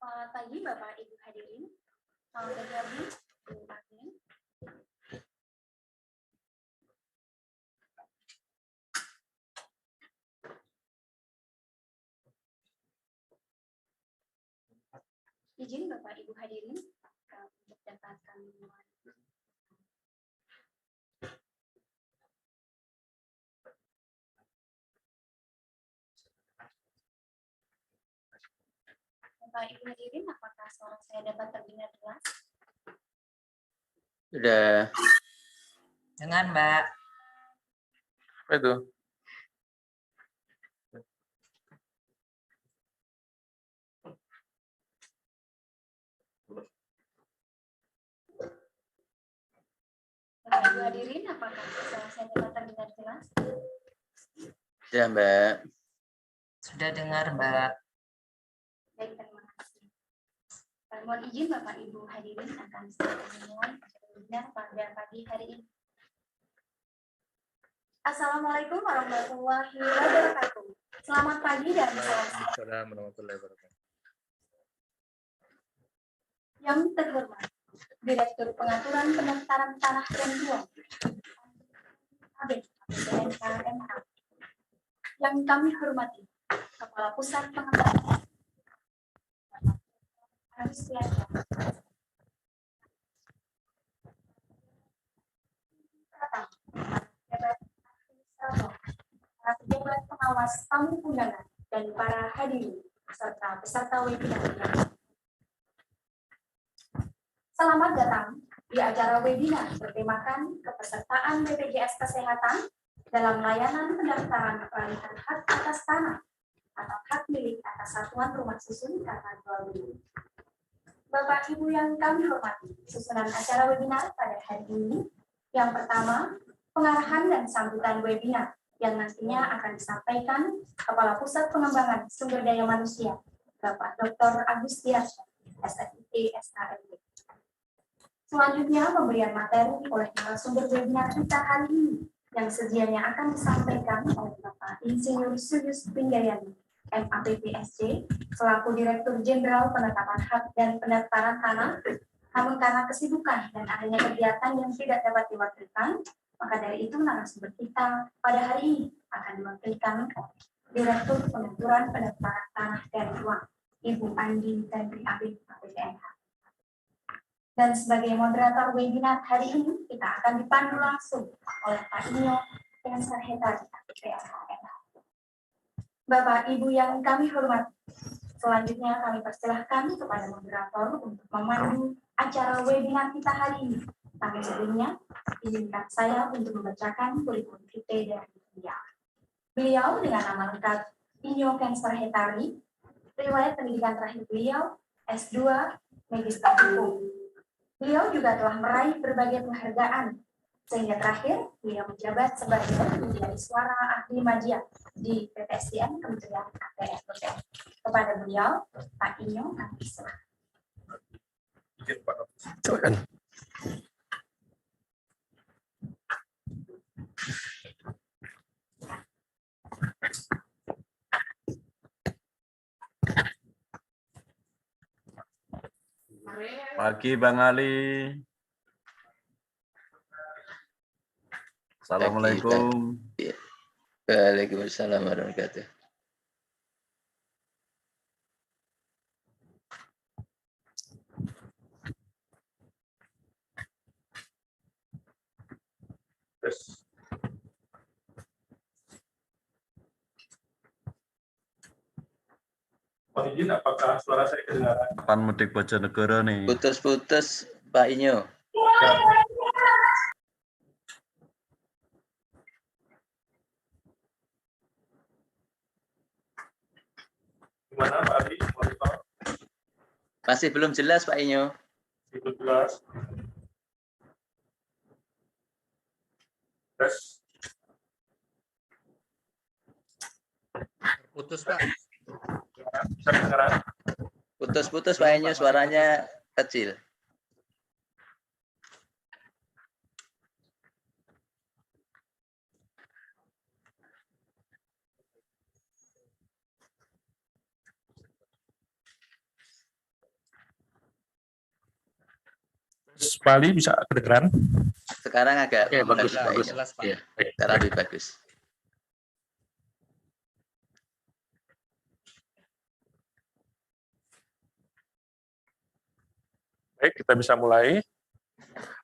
Selamat pagi Bapak Ibu hadirin. Selamat bergabung di pagi. Izin Bapak Ibu hadirin untuk dapat kami mulai. Bapak Ibu hadirin, apakah suara saya dapat terdengar jelas? Sudah. Dengan Mbak. Apa itu? Bapak Ibu hadirin, apakah suara saya dapat terdengar jelas? Ya, Mbak. Sudah dengar, Mbak. Baik, terima kasih. Mohon izin Bapak Ibu hadirin akan segera memulai webinar pada pagi hari ini. Assalamualaikum warahmatullahi wabarakatuh. Selamat pagi dan salam sejahtera. Assalamualaikum warahmatullahi wabarakatuh. Yang terhormat, Direktur Pengaturan Pendaftaran Tanah dan Ruang APBNKMH. Yang kami hormati, Kepala Pusat Pengembangan Anustiasa. Para pejabat pengawas tamu undangan dan para hadirin serta peserta webinar. Selamat datang di acara webinar bertemakan kepesertaan BPJS Kesehatan dalam layanan pendaftaran peralihan hak atas tanah atau hak milik atas satuan rumah susun karena jual beli. Bapak Ibu yang kami hormati, susunan acara webinar pada hari ini yang pertama, pengarahan dan sambutan webinar yang nantinya akan disampaikan Kepala Pusat Pengembangan Sumber Daya Manusia, Bapak Dr. Agustias, SFIT, SKMD. Selanjutnya, pemberian materi oleh narasumber webinar kita hari ini yang sedianya akan disampaikan oleh Bapak Insinyur Suyus Pinggayani, MAPPSC, selaku Direktur Jenderal Penetapan Hak dan Pendaftaran Tanah. Namun karena kesibukan dan adanya kegiatan yang tidak dapat diwakilkan, maka dari itu narasumber kita pada hari ini akan diwakilkan oleh Direktur Pengaturan Pendaftaran Tanah dan Ruang, Ibu Andi Tendri Abid, APBNH. Dan sebagai moderator webinar hari ini, kita akan dipandu langsung oleh Pak Inyo Cancer Hetari, APBNH. Bapak Ibu yang kami hormati, selanjutnya kami persilahkan kepada moderator untuk memandu acara webinar kita hari ini. Tapi sebelumnya, izinkan saya untuk membacakan kurikulum vitae dari beliau. Beliau dengan nama lengkap Inyo Cancer Hetari, riwayat pendidikan terakhir beliau S2 Magister Hukum. Beliau juga telah meraih berbagai penghargaan, sehingga terakhir beliau menjabat sebagai menjadi suara ahli media di PTSDM Kementerian ATR. Kepada beliau, Pak Inyo, kami silakan. Silakan. Pagi Bang Ali. Assalamualaikum. Waalaikumsalam warahmatullahi wabarakatuh. Mohon izin, apakah suara saya kedengaran? Kapan mudik Bojonegoro nih? Putus-putus Pak Inyo. Gimana Pak Ali? Monitor? Masih belum jelas Pak Inyo. Itu jelas. Tes. Putus Pak. Bisa kedengaran? Putus-putus Pak Inyo, suaranya kecil. Bali bisa kedengeran? Sekarang agak Oke, bagus, Pak bagus. Inyo. Iya. Sekarang lebih bagus. Baik, kita bisa mulai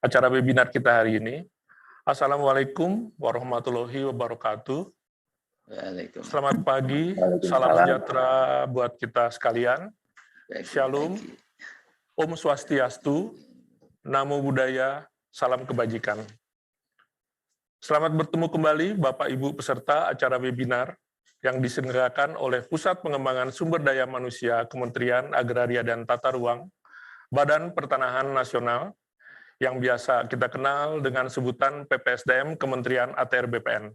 acara webinar kita hari ini. Assalamualaikum warahmatullahi wabarakatuh. Waalaikumsalam. Selamat pagi, salam sejahtera buat kita sekalian. Shalom, Om Swastiastu, Namo Buddhaya, salam kebajikan. Selamat bertemu kembali Bapak Ibu peserta acara webinar yang diselenggarakan oleh Pusat Pengembangan Sumber Daya Manusia Kementerian Agraria dan Tata Ruang, Badan Pertanahan Nasional, yang biasa kita kenal dengan sebutan PPSDM Kementerian ATR BPN.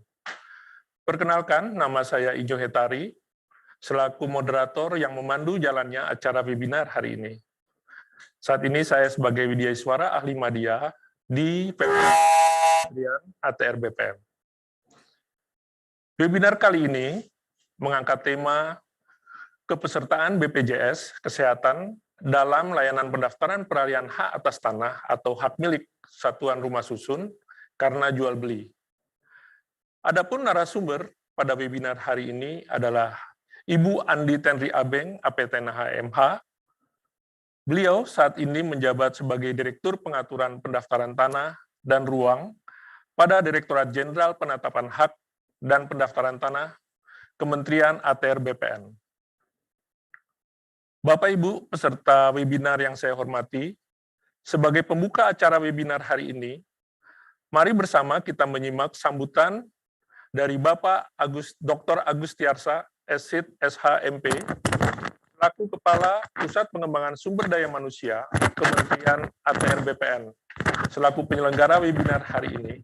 Perkenalkan, nama saya Ijo Hetari, selaku moderator yang memandu jalannya acara webinar hari ini. Saat ini saya sebagai Widyaswara Ahli Madya di Kementerian ATR BPN. Webinar kali ini mengangkat tema kepesertaan BPJS Kesehatan dalam layanan pendaftaran peralihan hak atas tanah atau hak milik Satuan Rumah Susun karena jual beli. Adapun narasumber pada webinar hari ini adalah Ibu Andi Tenri Abeng, APTNH MH. Beliau saat ini menjabat sebagai Direktur Pengaturan Pendaftaran Tanah dan Ruang pada Direktorat Jenderal Penetapan Hak dan Pendaftaran Tanah Kementerian ATR BPN. Bapak Ibu peserta webinar yang saya hormati, sebagai pembuka acara webinar hari ini, mari bersama kita menyimak sambutan dari Bapak Dr. Agustiarsa, SSID, SHMP, selaku Kepala Pusat Pengembangan Sumber Daya Manusia Kementerian ATR BPN, selaku penyelenggara webinar hari ini.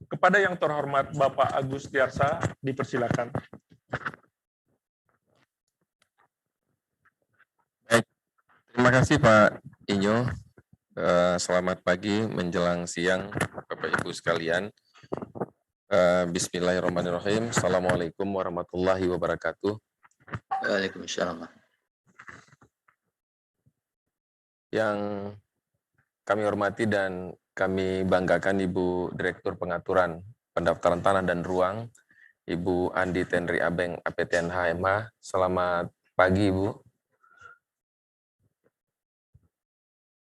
Kepada yang terhormat Bapak Agustiarsa, dipersilakan. Baik, terima kasih Pak Inyo. Selamat pagi menjelang siang Bapak Ibu sekalian. Bismillahirrahmanirrahim. Assalamualaikum warahmatullahi wabarakatuh. Waalaikumsalam. Yang kami hormati dan kami banggakan Ibu Direktur Pengaturan Pendaftaran Tanah dan Ruang, Ibu Andi Tenri Abeng, APTNH MH. Selamat pagi Ibu.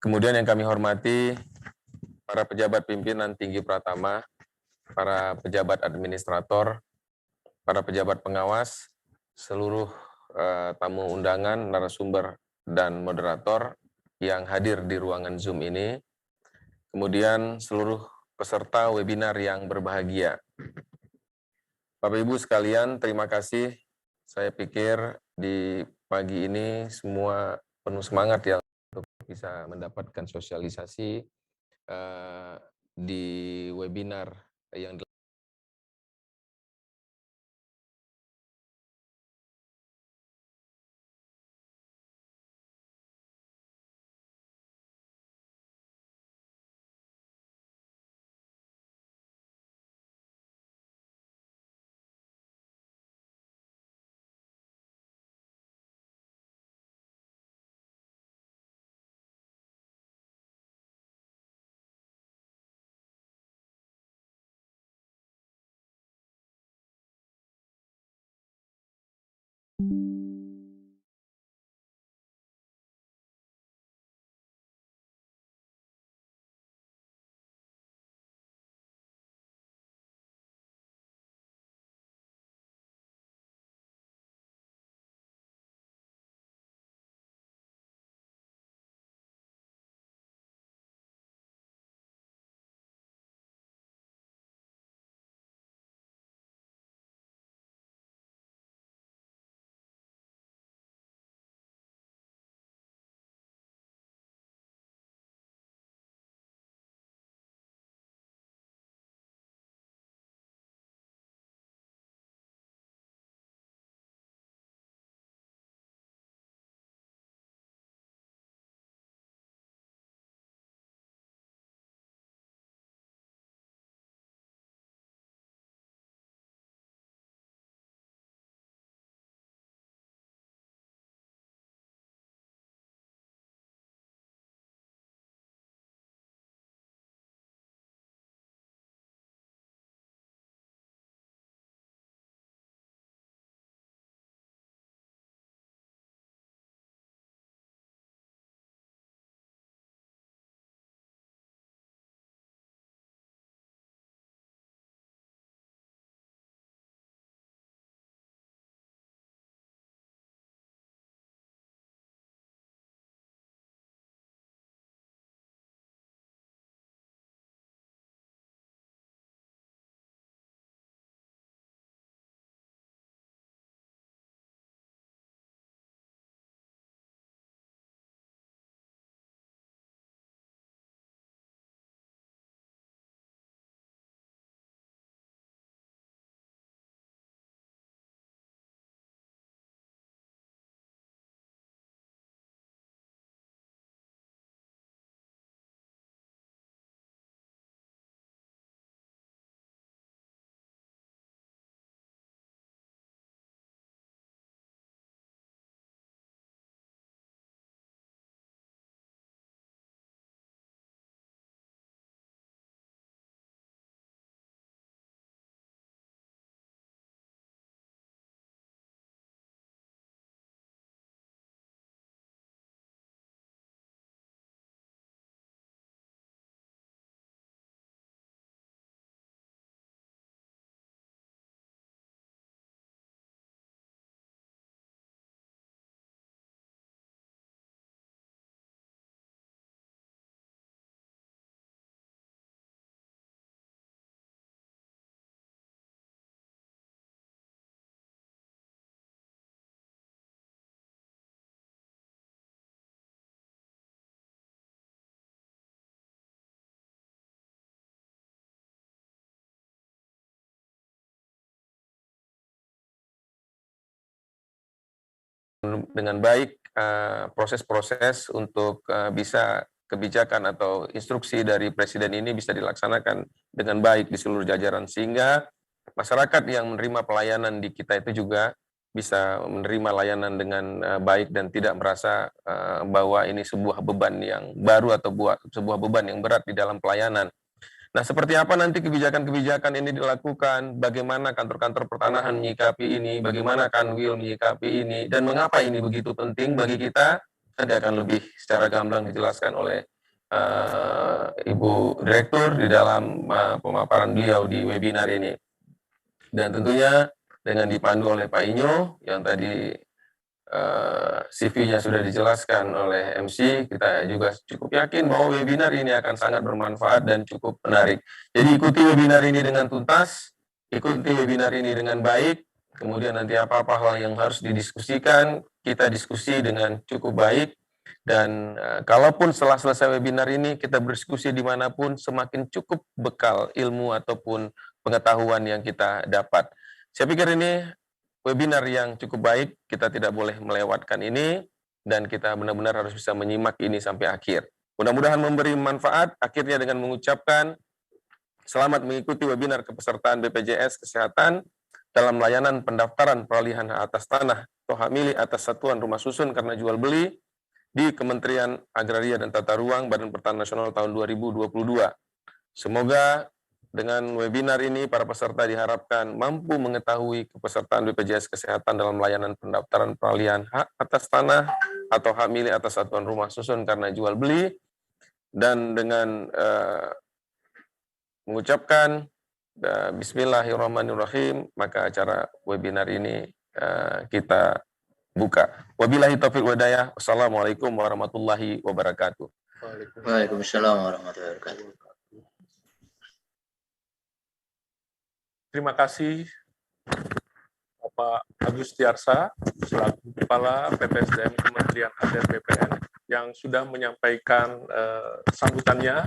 Kemudian yang kami hormati para pejabat pimpinan tinggi pratama, para pejabat administrator, para pejabat pengawas, seluruh tamu undangan, narasumber, dan moderator yang hadir di ruangan Zoom ini, kemudian seluruh peserta webinar yang berbahagia. Bapak Ibu sekalian, terima kasih. Saya pikir di pagi ini semua penuh semangat ya untuk bisa mendapatkan sosialisasi di webinar yang dengan baik proses-proses untuk bisa kebijakan atau instruksi dari Presiden ini bisa dilaksanakan dengan baik di seluruh jajaran, sehingga masyarakat yang menerima pelayanan di kita itu juga bisa menerima layanan dengan baik dan tidak merasa bahwa ini sebuah beban yang baru atau sebuah beban yang berat di dalam pelayanan. Nah, seperti apa nanti kebijakan-kebijakan ini dilakukan, bagaimana kantor-kantor pertanahan menyikapi ini, bagaimana Kanwil menyikapi ini, dan mengapa ini begitu penting bagi kita, nanti akan lebih secara gamblang dijelaskan oleh Ibu Direktur di dalam pemaparan beliau di webinar ini. Dan tentunya dengan dipandu oleh Pak Inyo, yang tadi CV-nya sudah dijelaskan oleh MC, kita juga cukup yakin bahwa webinar ini akan sangat bermanfaat dan cukup menarik. Jadi ikuti webinar ini dengan tuntas, ikuti webinar ini dengan baik, kemudian nanti apa-apa hal yang harus didiskusikan, kita diskusi dengan cukup baik, dan kalaupun setelah selesai webinar ini kita berdiskusi dimanapun, semakin cukup bekal ilmu ataupun pengetahuan yang kita dapat. Saya pikir ini webinar yang cukup baik, kita tidak boleh melewatkan ini, dan kita benar-benar harus bisa menyimak ini sampai akhir. Mudah-mudahan memberi manfaat. Akhirnya dengan mengucapkan selamat mengikuti webinar kepesertaan BPJS Kesehatan dalam layanan pendaftaran peralihan hak atas tanah atau hak milik atas satuan rumah susun karena jual beli di Kementerian Agraria dan Tata Ruang Badan Pertanahan Nasional tahun 2022. Semoga dengan webinar ini, para peserta diharapkan mampu mengetahui kepesertaan BPJS Kesehatan dalam layanan pendaftaran peralihan hak atas tanah atau hak milik atas satuan rumah susun karena jual beli, dan dengan mengucapkan Bismillahirrahmanirrahim, maka acara webinar ini kita buka. Wabillahi taufiq walhidayah. Wassalamualaikum warahmatullahi wabarakatuh. Waalaikumsalam warahmatullahi wabarakatuh. Terima kasih Bapak Agus Tiarsa selaku Kepala PPSDM Kementerian ATR BPN yang sudah menyampaikan sambutannya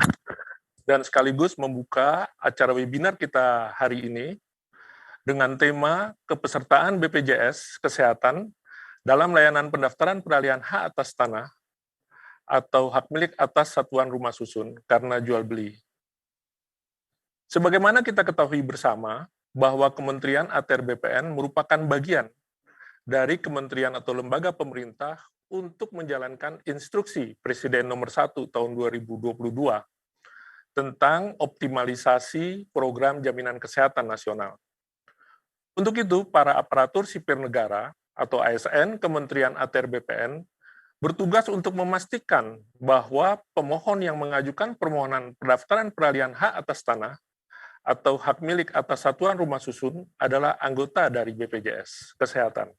dan sekaligus membuka acara webinar kita hari ini dengan tema kepesertaan BPJS Kesehatan dalam layanan pendaftaran peralihan hak atas tanah atau hak milik atas satuan rumah susun karena jual beli. Sebagaimana kita ketahui bersama, bahwa Kementerian ATR BPN merupakan bagian dari kementerian atau lembaga pemerintah untuk menjalankan instruksi Presiden nomor 1 tahun 2022 tentang optimalisasi program jaminan kesehatan nasional. Untuk itu, para aparatur sipil negara atau ASN Kementerian ATR BPN bertugas untuk memastikan bahwa pemohon yang mengajukan permohonan pendaftaran peralihan hak atas tanah atau hak milik atas satuan rumah susun adalah anggota dari BPJS Kesehatan.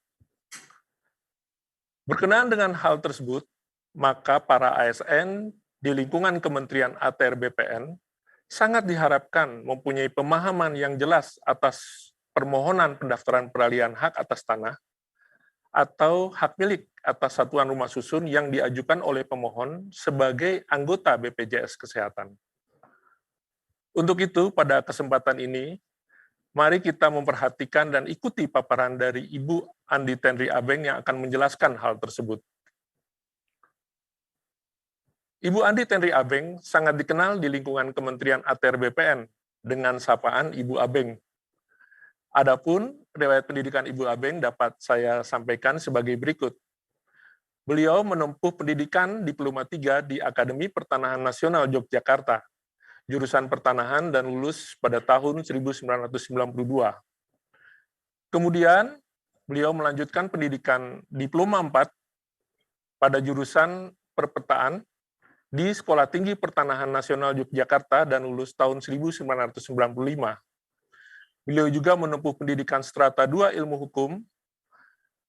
Berkenaan dengan hal tersebut, maka para ASN di lingkungan Kementerian ATR BPN sangat diharapkan mempunyai pemahaman yang jelas atas permohonan pendaftaran peralihan hak atas tanah atau hak milik atas satuan rumah susun yang diajukan oleh pemohon sebagai anggota BPJS Kesehatan. Untuk itu, pada kesempatan ini, mari kita memperhatikan dan ikuti paparan dari Ibu Andi Tenri Abeng yang akan menjelaskan hal tersebut. Ibu Andi Tenri Abeng sangat dikenal di lingkungan Kementerian ATR BPN dengan sapaan Ibu Abeng. Adapun riwayat pendidikan Ibu Abeng dapat saya sampaikan sebagai berikut. Beliau menempuh pendidikan Diploma 3 di Akademi Pertanahan Nasional Yogyakarta, jurusan pertanahan, dan lulus pada tahun 1992. Kemudian, beliau melanjutkan pendidikan Diploma 4 pada jurusan perpetaan di Sekolah Tinggi Pertanahan Nasional Yogyakarta dan lulus tahun 1995. Beliau juga menempuh pendidikan Strata 2 Ilmu Hukum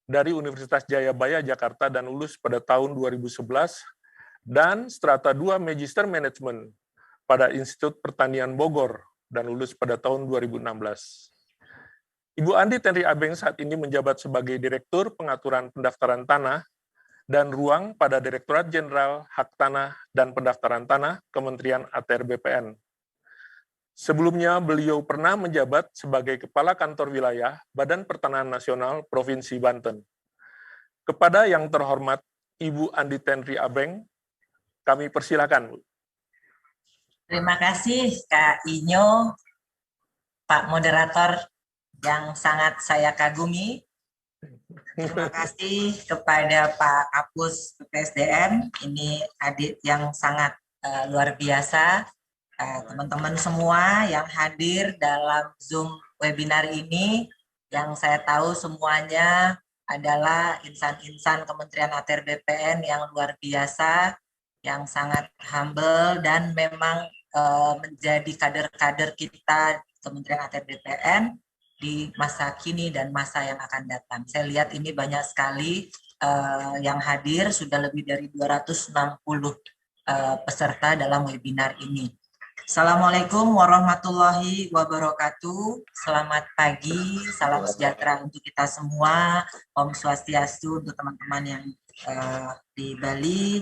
dari Universitas Jayabaya, Jakarta, dan lulus pada tahun 2011, dan Strata 2 Magister Management pada Institut Pertanian Bogor, dan lulus pada tahun 2016. Ibu Andi Tenri Abeng saat ini menjabat sebagai Direktur Pengaturan Pendaftaran Tanah dan Ruang pada Direktorat Jenderal Hak Tanah dan Pendaftaran Tanah Kementerian ATR BPN. Sebelumnya, beliau pernah menjabat sebagai Kepala Kantor Wilayah Badan Pertanahan Nasional Provinsi Banten. Kepada yang terhormat Ibu Andi Tenri Abeng, kami persilakan, Bu. Terima kasih Kak Inyo, Pak Moderator yang sangat saya kagumi. Terima kasih kepada Pak Kapus PPSDM, ini adik yang sangat luar biasa. Teman-teman semua yang hadir dalam Zoom webinar ini, yang saya tahu semuanya adalah insan-insan Kementerian ATR BPN yang luar biasa, yang sangat humble dan memang menjadi kader-kader kita Kementerian ATR BPN di masa kini dan masa yang akan datang. Saya lihat ini banyak sekali yang hadir, sudah lebih dari 260 peserta dalam webinar ini. Assalamualaikum warahmatullahi wabarakatuh. Selamat pagi, salam sejahtera untuk kita semua. Om Swastiastu untuk teman-teman yang di Bali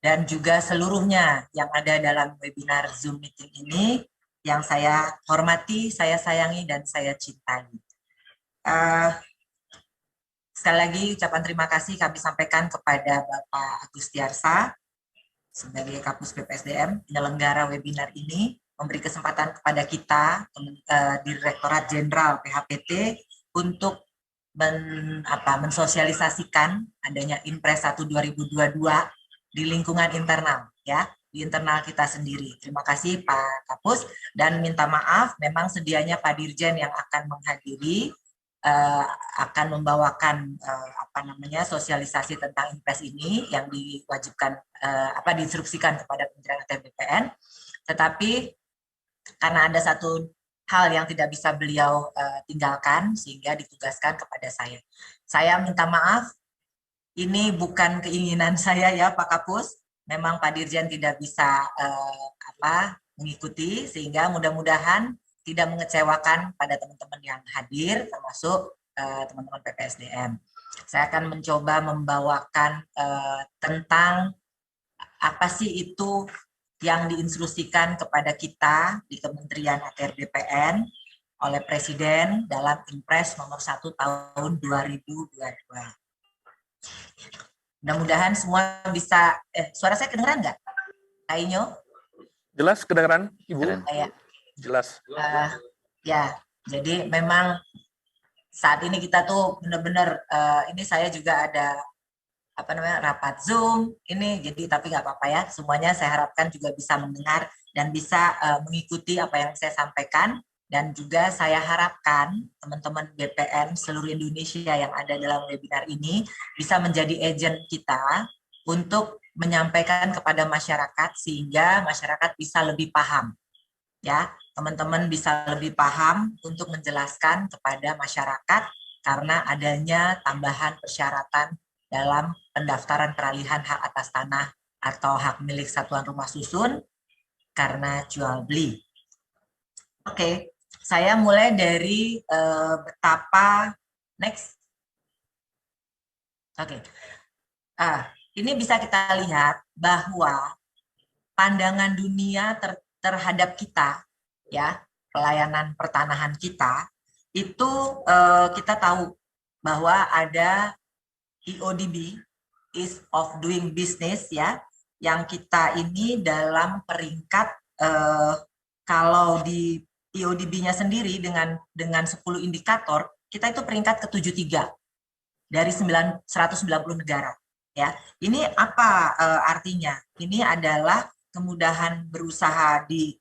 dan juga seluruhnya yang ada dalam webinar Zoom meeting ini yang saya hormati, saya sayangi, dan saya cintai. Sekali lagi ucapan terima kasih kami sampaikan kepada Bapak Agustiarsa sebagai Kapus PPSDM, penyelenggara webinar ini, memberi kesempatan kepada kita, Direktorat Jenderal PHPT, untuk mensosialisasikan adanya Impres 1 2022 di lingkungan internal, ya, di internal kita sendiri. Terima kasih Pak Kapus, dan minta maaf, memang sedianya Pak Dirjen yang akan menghadiri, akan membawakan sosialisasi tentang Impres ini yang diwajibkan diinstruksikan kepada Kementerian ATR BPN, tetapi karena ada satu hal yang tidak bisa beliau tinggalkan sehingga ditugaskan kepada saya. Saya minta maaf, ini bukan keinginan saya ya Pak Kapus, memang Pak Dirjen tidak bisa mengikuti, sehingga mudah-mudahan tidak mengecewakan pada teman-teman yang hadir, termasuk teman-teman PPSDM. Saya akan mencoba membawakan tentang apa sih itu yang diinstruksikan kepada kita di Kementerian ATR BPN oleh Presiden dalam Impres nomor 1 tahun 2022. Mudah-mudahan semua bisa, suara saya kedengeran nggak? Kak Inyo? Jelas kedengaran, Ibu? Jelas. Ya, jadi memang saat ini kita tuh benar-benar, ini saya juga ada rapat Zoom ini, jadi tapi nggak apa-apa ya, semuanya saya harapkan juga bisa mendengar dan bisa mengikuti apa yang saya sampaikan, dan juga saya harapkan teman-teman BPN seluruh Indonesia yang ada dalam webinar ini bisa menjadi agent kita untuk menyampaikan kepada masyarakat sehingga masyarakat bisa lebih paham, ya, teman-teman bisa lebih paham untuk menjelaskan kepada masyarakat karena adanya tambahan persyaratan dalam pendaftaran peralihan hak atas tanah atau hak milik satuan rumah susun karena jual beli. Oke, saya mulai dari betapa next. Oke, ini bisa kita lihat bahwa pandangan dunia terhadap kita, ya, pelayanan pertanahan kita itu kita tahu bahwa ada EODB, Ease of Doing Business, ya, yang kita ini dalam peringkat kalau di EODB-nya sendiri dengan 10 indikator, kita itu peringkat ke-73 dari 190 negara, ya. Ini apa artinya? Ini adalah kemudahan berusaha di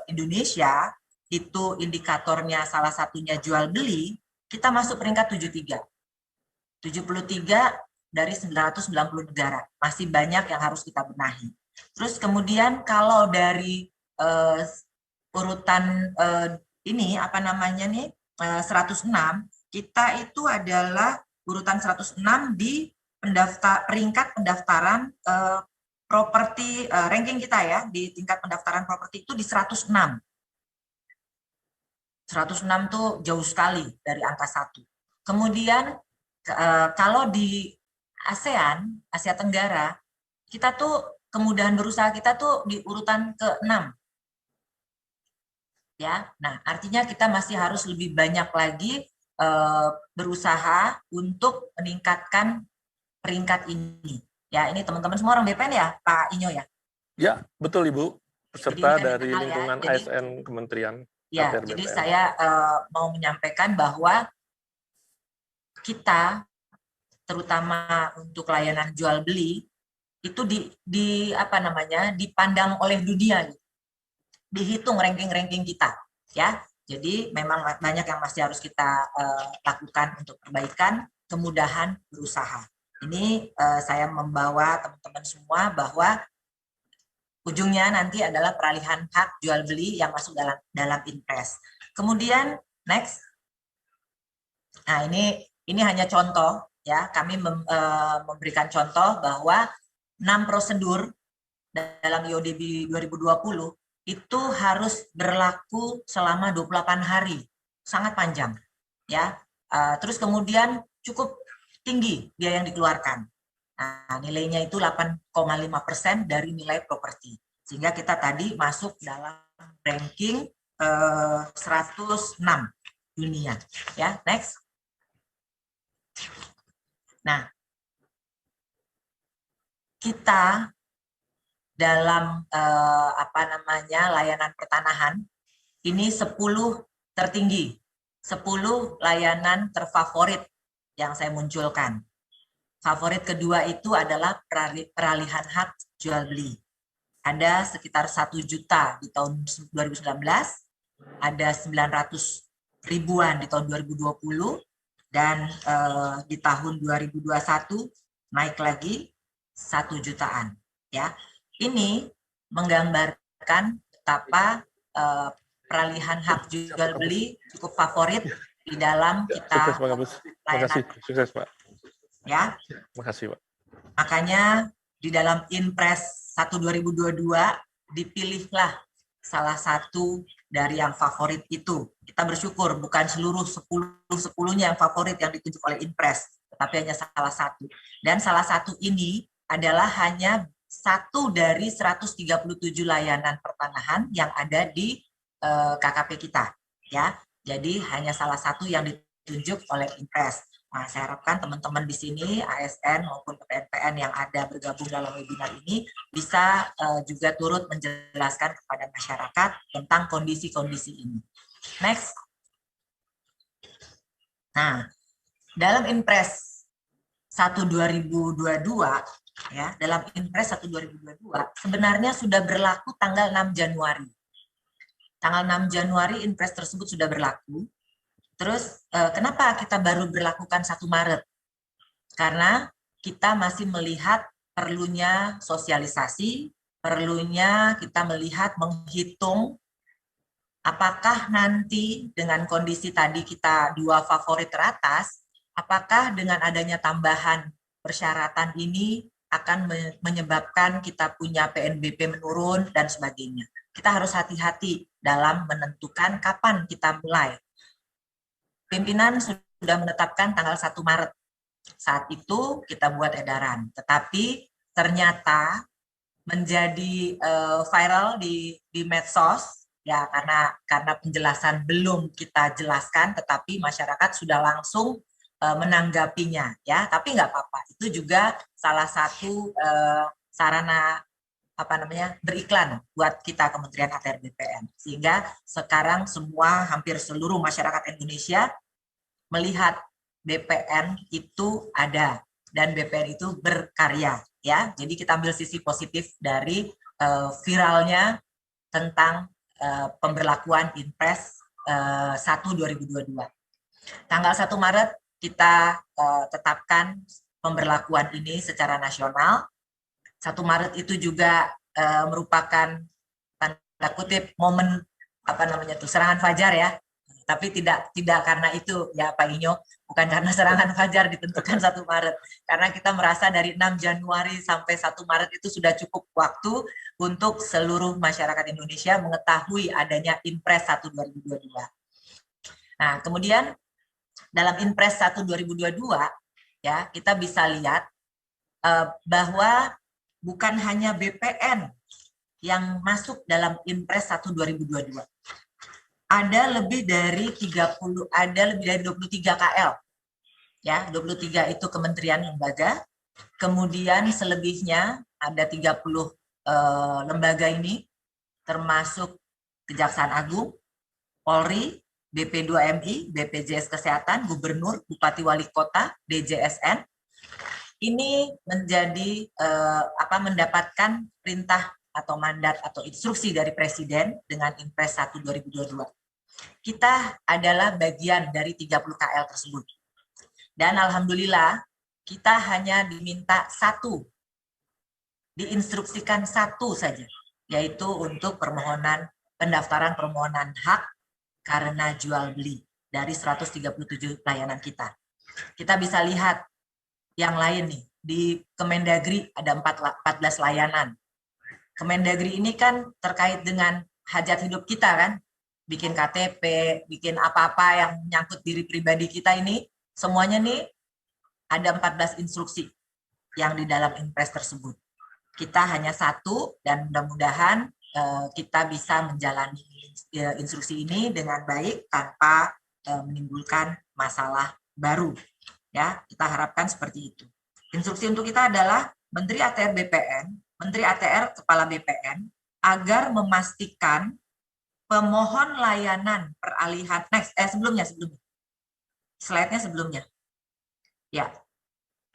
Indonesia, itu indikatornya salah satunya jual beli, kita masuk peringkat 73 dari 990 negara. Masih banyak yang harus kita benahi. Terus kemudian kalau dari urutan ini 106, kita itu adalah urutan 106 di peringkat pendaftaran properti, ranking kita ya di tingkat pendaftaran properti itu di 106. 106 tuh jauh sekali dari angka 1. Kemudian kalau di ASEAN, Asia Tenggara, kita tuh kemudahan berusaha kita tuh di urutan ke-6. Ya, nah artinya kita masih harus lebih banyak lagi berusaha untuk meningkatkan peringkat ini. Ya, ini teman-teman semua orang BPN ya, Pak Inyo ya? Ya, betul Ibu. Jadi Peserta ini kan dari internal ya. lingkungan Jadi, ASN Kementerian ya, ATR jadi BPN. saya mau menyampaikan bahwa kita, terutama untuk layanan jual beli, itu dipandang oleh dunia, dihitung ranking-ranking kita, ya. Jadi memang banyak yang masih harus kita lakukan untuk perbaikan, kemudahan berusaha. Ini saya membawa teman-teman semua bahwa ujungnya nanti adalah peralihan hak jual beli yang masuk dalam Inpres. Kemudian next, nah ini hanya contoh ya. Kami memberikan contoh bahwa 6 prosedur dalam IODB 2020 itu harus berlaku selama 28 hari, sangat panjang ya. Terus kemudian cukup tinggi biaya yang dikeluarkan. Nah, nilainya itu 8,5% dari nilai properti. Sehingga kita tadi masuk dalam ranking 106 dunia. Ya, next. Nah, kita dalam layanan pertanahan ini 10 tertinggi, 10 layanan terfavorit yang saya munculkan. Favorit kedua itu adalah peralihan hak jual beli. Ada sekitar 1 juta di tahun 2019, ada 900 ribuan di tahun 2020, dan di tahun 2021 naik lagi 1 jutaan. Ya, ini menggambarkan betapa peralihan hak jual beli cukup favorit di dalam kita. Sukses Pak Kapus. Terima kasih. Sukses Pak. Ya. Terima kasih Pak. Makanya di dalam Inpres 1 2022 dipilihlah salah satu dari yang favorit itu. Kita bersyukur bukan seluruh 10-10-nya yang favorit yang ditunjuk oleh Inpres, tetapi hanya salah satu. Dan salah satu ini adalah hanya satu dari 137 layanan pertanahan yang ada di KKP kita. Ya, jadi hanya salah satu yang ditunjuk oleh Inpres. Nah, saya harapkan teman-teman di sini, ASN maupun PPN yang ada bergabung dalam webinar ini, bisa juga turut menjelaskan kepada masyarakat tentang kondisi-kondisi ini. Next. Nah, dalam Inpres 1 2022, ya, dalam Inpres 1 2022, sebenarnya sudah berlaku tanggal 6 Januari. Tanggal 6 Januari Inpres tersebut sudah berlaku. Terus kenapa kita baru berlakukan 1 Maret? Karena kita masih melihat perlunya sosialisasi, perlunya kita melihat menghitung apakah nanti dengan kondisi tadi kita 2 favorit teratas, apakah dengan adanya tambahan persyaratan ini akan menyebabkan kita punya PNBP menurun dan sebagainya. Kita harus hati-hati dalam menentukan kapan kita mulai. Pimpinan sudah menetapkan tanggal 1 Maret. Saat itu kita buat edaran. Tetapi ternyata menjadi viral di medsos, ya karena penjelasan belum kita jelaskan, tetapi masyarakat sudah langsung menanggapinya. Ya, tapi nggak apa-apa. Itu juga salah satu sarana beriklan buat kita Kementerian ATR BPN, sehingga sekarang hampir seluruh masyarakat Indonesia melihat BPN itu ada dan BPN itu berkarya, ya. Jadi kita ambil sisi positif dari viralnya tentang pemberlakuan Inpres 1 2022. Tanggal 1 Maret kita tetapkan pemberlakuan ini secara nasional. 1 Maret itu juga merupakan tanda kutip momen serangan fajar ya. Tapi tidak karena itu ya Pak Inyo, bukan karena serangan fajar ditentukan 1 Maret. Karena kita merasa dari 6 Januari sampai 1 Maret itu sudah cukup waktu untuk seluruh masyarakat Indonesia mengetahui adanya Inpres 1 2022. Nah, kemudian dalam Inpres 1 2022 ya, kita bisa lihat bahwa bukan hanya BPN yang masuk dalam Inpres 1 2022. Ada lebih dari 23 KL. Ya, 23 itu kementerian lembaga, Kemudian selebihnya ada 30 lembaga ini, termasuk Kejaksaan Agung, Polri, BP2MI, BPJS Kesehatan, Gubernur, Bupati Wali Kota, DJSN. Ini menjadi mendapatkan perintah atau mandat atau instruksi dari Presiden dengan Impres 1 2022. Kita adalah bagian dari 30 KL tersebut. Dan alhamdulillah kita hanya diminta satu, diinstruksikan satu saja, yaitu untuk pendaftaran permohonan hak karena jual beli dari 137 layanan kita. Kita bisa lihat yang lain nih, di Kemendagri ada 14 layanan. Kemendagri ini kan terkait dengan hajat hidup kita kan, bikin KTP, bikin apa-apa yang menyangkut diri pribadi kita ini, semuanya nih ada 14 instruksi yang di dalam Impres tersebut. Kita hanya satu dan mudah-mudahan kita bisa menjalani instruksi ini dengan baik tanpa menimbulkan masalah baru. Ya, kita harapkan seperti itu. Instruksi untuk kita adalah Menteri ATR BPN, Menteri ATR Kepala BPN agar memastikan pemohon layanan peralihan sebelumnya. Slide-nya sebelumnya. Ya.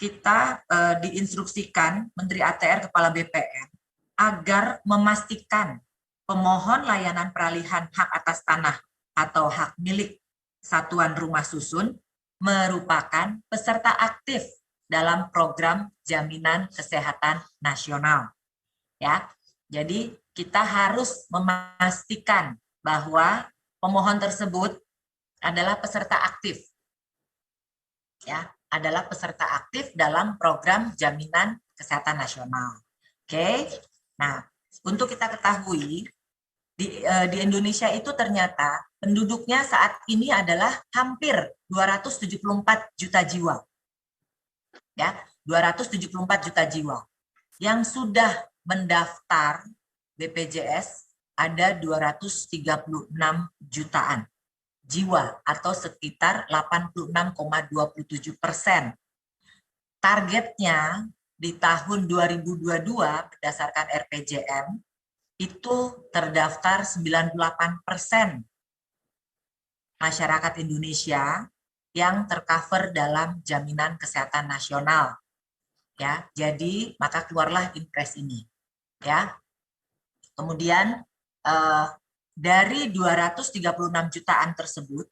Kita diinstruksikan Menteri ATR Kepala BPN agar memastikan pemohon layanan peralihan hak atas tanah atau hak milik satuan rumah susun merupakan peserta aktif dalam program Jaminan Kesehatan Nasional. Ya. Jadi kita harus memastikan bahwa pemohon tersebut adalah peserta aktif. Ya, adalah peserta aktif dalam program Jaminan Kesehatan Nasional. Oke. Nah, untuk kita ketahui di Indonesia itu ternyata penduduknya saat ini adalah hampir 274 juta jiwa. Ya, 274 juta jiwa. Yang sudah mendaftar BPJS ada 236 jutaan jiwa atau sekitar 86,27%. Targetnya di tahun 2022 berdasarkan RPJM itu terdaftar 98% masyarakat Indonesia yang tercover dalam Jaminan Kesehatan Nasional. Ya, jadi maka keluarlah Impres ini. Ya. Kemudian dari 236 jutaan tersebut,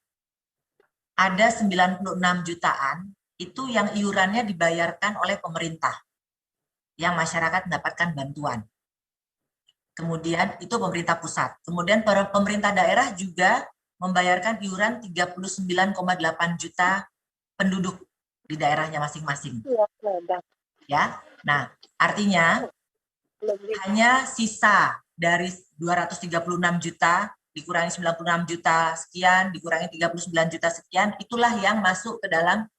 ada 96 jutaan itu yang iurannya dibayarkan oleh pemerintah, yang masyarakat mendapatkan bantuan. Kemudian itu pemerintah pusat. Kemudian pemerintah daerah juga membayarkan iuran 39,8 juta penduduk di daerahnya masing-masing. Ya, nah artinya hanya sisa dari 236 juta dikurangi 96 juta sekian, dikurangi 39 juta sekian, itulah yang masuk ke dalam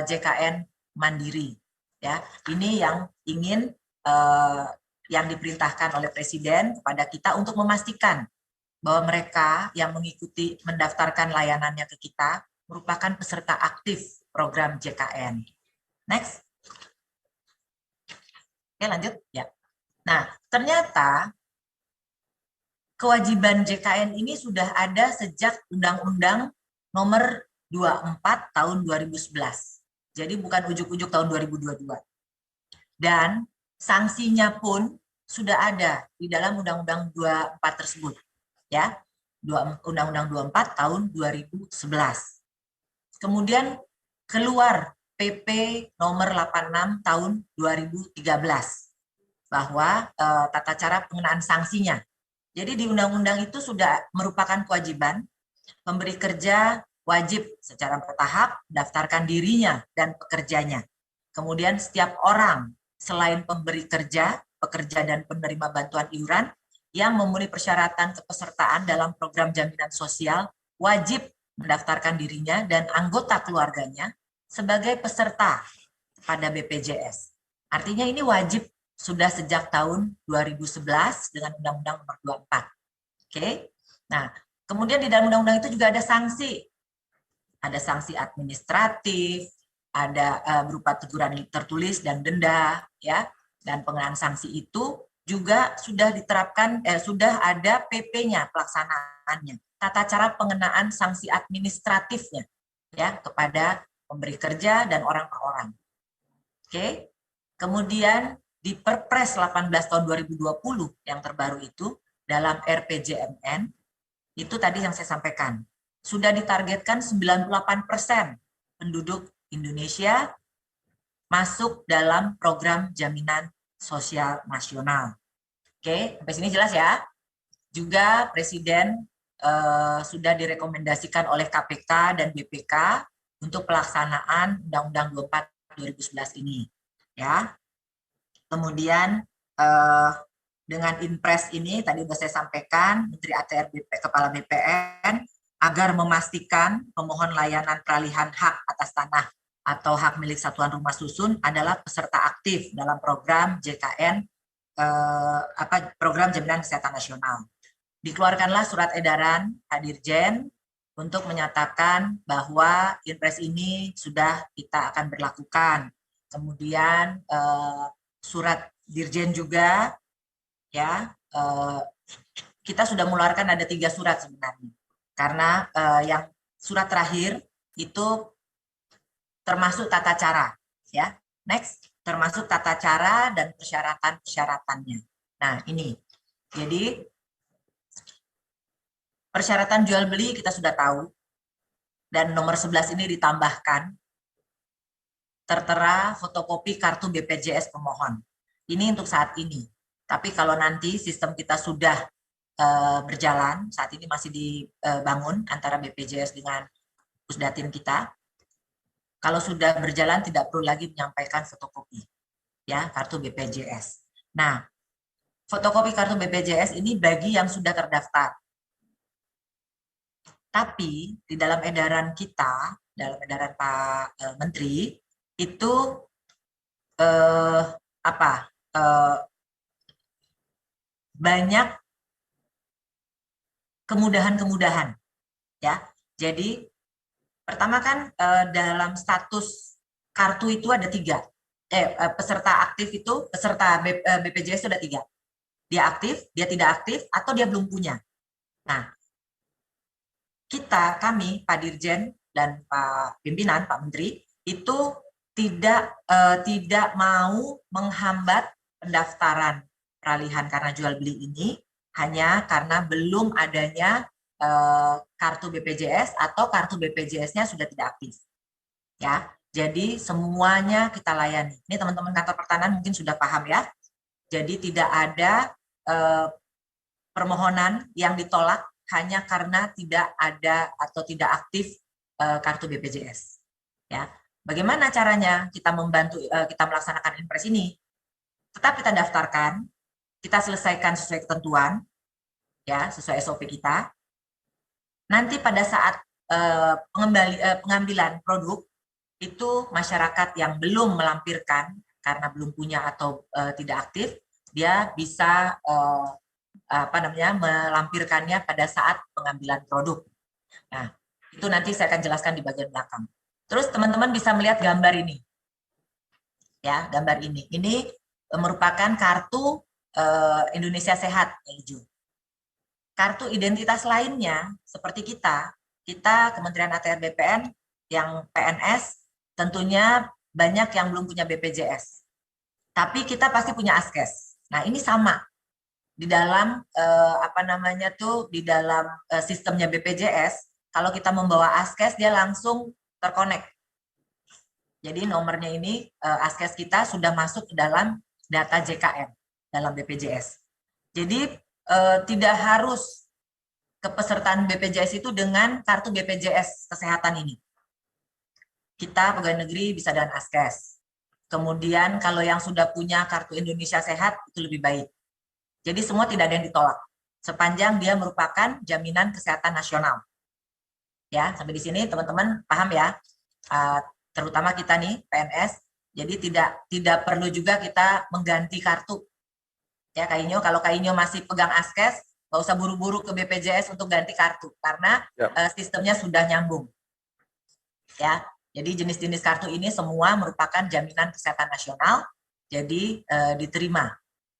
JKN Mandiri. Ya, ini yang ingin yang diperintahkan oleh Presiden kepada kita untuk memastikan bahwa mereka yang mengikuti mendaftarkan layanannya ke kita merupakan peserta aktif program JKN. Next. Oke, lanjut ya. Nah, ternyata kewajiban JKN ini sudah ada sejak Undang-Undang Nomor 24 Tahun 2011. Jadi bukan ujuk-ujuk tahun 2022. Dan sanksinya pun sudah ada di dalam Undang-Undang 24 tersebut. Ya, Undang-Undang 24 Tahun 2011. Kemudian keluar PP Nomor 86 Tahun 2013 bahwa tata cara pengenaan sanksinya. Jadi di undang-undang itu sudah merupakan kewajiban pemberi kerja wajib secara bertahap daftarkan dirinya dan pekerjanya. Kemudian setiap orang selain pemberi kerja, pekerja dan penerima bantuan iuran yang memenuhi persyaratan kepesertaan dalam program jaminan sosial wajib mendaftarkan dirinya dan anggota keluarganya sebagai peserta pada BPJS. Artinya ini wajib sudah sejak tahun 2011 dengan Undang-Undang Nomor 24. Oke. Nah, kemudian di dalam undang-undang itu juga ada sanksi. Ada sanksi administratif, ada berupa teguran tertulis dan denda, ya, dan pengenaan sanksi itu juga sudah diterapkan, sudah ada PP-nya pelaksanaannya, tata cara pengenaan sanksi administratifnya, ya, kepada pemberi kerja dan orang per orang. Oke, kemudian di Perpres 18 tahun 2020 yang terbaru itu dalam RPJMN itu tadi yang saya sampaikan sudah ditargetkan 98% penduduk Indonesia masuk dalam program jaminan sosial nasional. Oke, sampai sini jelas ya. Juga Presiden sudah direkomendasikan oleh KPK dan BPK untuk pelaksanaan Undang-Undang 24 2011 ini, ya. Kemudian dengan Inpres ini tadi sudah saya sampaikan, Menteri ATR Kepala BPN agar memastikan pemohon layanan peralihan hak atas tanah atau hak milik satuan rumah susun adalah peserta aktif dalam program JKN, program Jaminan Kesehatan Nasional. Dikeluarkanlah surat edaran Pak Dirjen untuk menyatakan bahwa Inpres ini sudah kita akan berlakukan. Kemudian surat Dirjen juga, ya, kita sudah mengeluarkan ada 3 surat sebenarnya. Karena yang surat terakhir itu termasuk tata cara, ya. Next, termasuk tata cara dan persyaratan-persyaratannya. Nah, ini. Jadi persyaratan jual beli kita sudah tahu. Dan nomor 11 ini ditambahkan tertera fotokopi kartu BPJS pemohon. Ini untuk saat ini. Tapi kalau nanti sistem kita sudah berjalan, saat ini masih dibangun antara BPJS dengan Pusdatin kita. Kalau sudah berjalan tidak perlu lagi menyampaikan fotokopi, ya, kartu BPJS. Nah, fotokopi kartu BPJS ini bagi yang sudah terdaftar. Tapi di dalam edaran kita, dalam edaran Pak Menteri itu banyak kemudahan-kemudahan, ya. Jadi pertama kan dalam status kartu itu ada 3. Peserta aktif itu, peserta BPJS itu ada 3. Dia aktif, dia tidak aktif, atau dia belum punya. Nah, kami, Pak Dirjen dan Pak Pimpinan, Pak Menteri, itu tidak mau menghambat pendaftaran peralihan karena jual beli ini hanya karena belum adanya kartu BPJS atau kartu BPJS-nya sudah tidak aktif. Ya, jadi semuanya kita layani. Ini teman-teman kantor pertanahan mungkin sudah paham ya. Jadi tidak ada permohonan yang ditolak hanya karena tidak ada atau tidak aktif kartu BPJS. Ya, bagaimana caranya kita membantu kita melaksanakan Inpres ini? Tetap kita daftarkan, kita selesaikan sesuai ketentuan, ya, sesuai SOP kita. Nanti pada saat pengambilan produk itu masyarakat yang belum melampirkan karena belum punya atau tidak aktif, dia bisa melampirkannya pada saat pengambilan produk. Nah, itu nanti saya akan jelaskan di bagian belakang. Terus teman-teman bisa melihat gambar ini. Ya, gambar ini. Ini merupakan kartu Indonesia Sehat yang hijau. Kartu identitas lainnya seperti kita Kementerian ATR BPN yang PNS tentunya banyak yang belum punya BPJS. Tapi kita pasti punya Askes. Nah, ini sama. Di dalam di dalam sistemnya BPJS, kalau kita membawa Askes dia langsung terkonek. Jadi nomornya ini Askes kita sudah masuk ke dalam data JKN dalam BPJS. Jadi tidak harus kepesertaan BPJS itu dengan kartu BPJS kesehatan ini. Kita pegawai negeri bisa dengan Askes. Kemudian kalau yang sudah punya kartu Indonesia Sehat itu lebih baik. Jadi semua tidak ada yang ditolak sepanjang dia merupakan jaminan kesehatan nasional. Ya, sampai di sini teman-teman paham ya. Terutama kita nih PNS. Jadi tidak perlu juga kita mengganti kartu. Ya, Kak Inyo, kalau Kak Inyo masih pegang Askes, nggak usah buru-buru ke BPJS untuk ganti kartu karena sistemnya sudah nyambung. Ya, Jadi jenis-jenis kartu ini semua merupakan jaminan kesehatan nasional, jadi diterima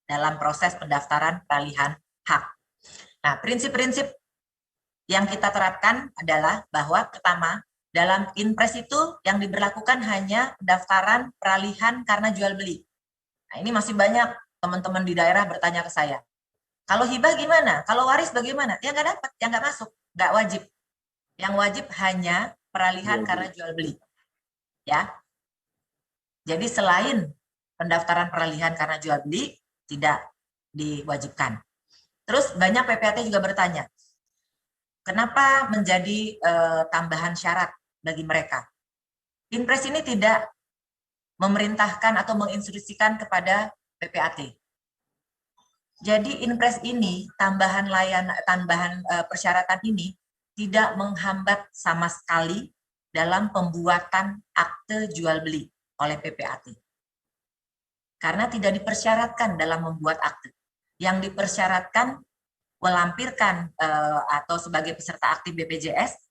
dalam proses pendaftaran peralihan hak. Nah, prinsip-prinsip yang kita terapkan adalah bahwa pertama, dalam Inpres itu yang diberlakukan hanya pendaftaran peralihan karena jual beli. Nah, ini masih banyak teman-teman di daerah bertanya ke saya. Kalau hibah gimana? Kalau waris bagaimana? Ya nggak dapat, yang nggak masuk, nggak wajib. Yang wajib hanya peralihan karena jual beli. Ya. Jadi selain pendaftaran peralihan karena jual beli tidak diwajibkan. Terus banyak PPAT juga bertanya, kenapa menjadi tambahan syarat bagi mereka? Inpres ini tidak memerintahkan atau menginstruksikan kepada PPAT. Jadi Inpres ini tambahan persyaratan ini tidak menghambat sama sekali dalam pembuatan akte jual beli oleh PPAT. Karena tidak dipersyaratkan dalam membuat akte. Yang dipersyaratkan melampirkan atau sebagai peserta aktif BPJS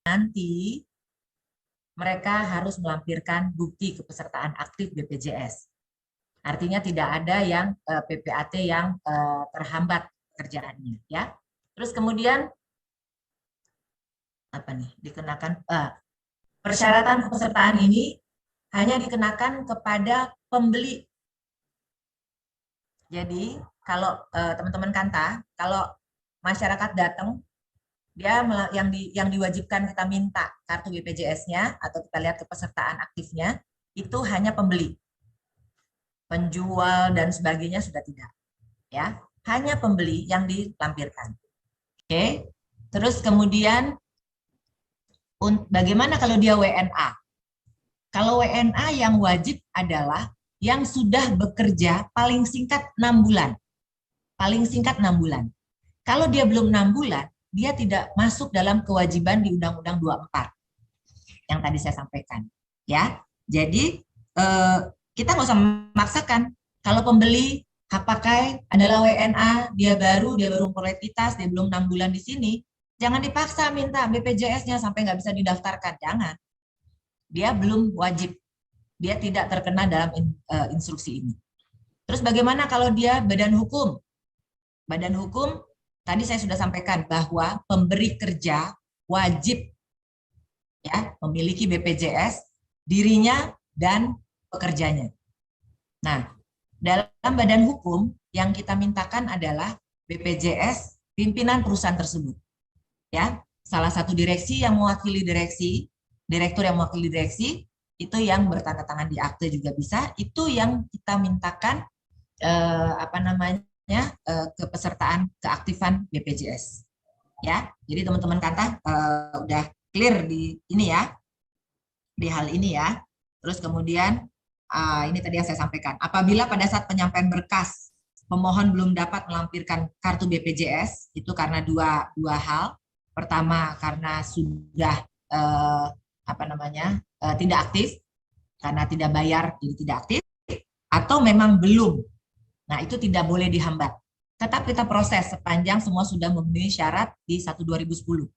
nanti mereka harus melampirkan bukti kepesertaan aktif BPJS. Artinya tidak ada yang PPAT yang terhambat pekerjaannya, ya. Terus kemudian apa nih? Dikenakan persyaratan kepesertaan ini hanya dikenakan kepada pembeli. Jadi kalau teman-teman Kanta, kalau masyarakat datang, dia yang diwajibkan kita minta kartu BPJS-nya atau kita lihat kepesertaan aktifnya itu hanya pembeli. Penjual dan sebagainya sudah tidak. Ya, hanya pembeli yang dilampirkan. Oke. Terus kemudian bagaimana kalau dia WNA? Kalau WNA yang wajib adalah yang sudah bekerja paling singkat 6 bulan. Paling singkat 6 bulan. Kalau dia belum 6 bulan, dia tidak masuk dalam kewajiban di Undang-Undang 24 yang tadi saya sampaikan, ya. Jadi kita nggak usah memaksakan. Kalau pembeli hak pakai adalah WNA, dia baru prolekitas, dia belum 6 bulan di sini, jangan dipaksa minta BPJS-nya sampai nggak bisa didaftarkan, jangan. Dia belum wajib, dia tidak terkena dalam instruksi ini. Terus bagaimana kalau dia badan hukum? Badan hukum tadi saya sudah sampaikan bahwa pemberi kerja wajib ya memiliki BPJS dirinya dan pekerjanya. Nah, dalam badan hukum yang kita mintakan adalah BPJS pimpinan perusahaan tersebut. Ya, salah satu direksi yang mewakili direksi, direktur yang mewakili direksi itu yang bertanda tangan di akte juga bisa. Itu yang kita mintakan kepesertaan keaktifan BPJS. Ya, jadi teman-teman Kanta udah clear di ini ya, di hal ini ya. Terus kemudian ini tadi yang saya sampaikan. Apabila pada saat penyampaian berkas pemohon belum dapat melampirkan kartu BPJS, itu karena dua hal. Pertama karena sudah tidak aktif, karena tidak bayar jadi tidak aktif, atau memang belum. Nah, itu tidak boleh dihambat. Tetap kita proses sepanjang semua sudah memenuhi syarat di 1/2010.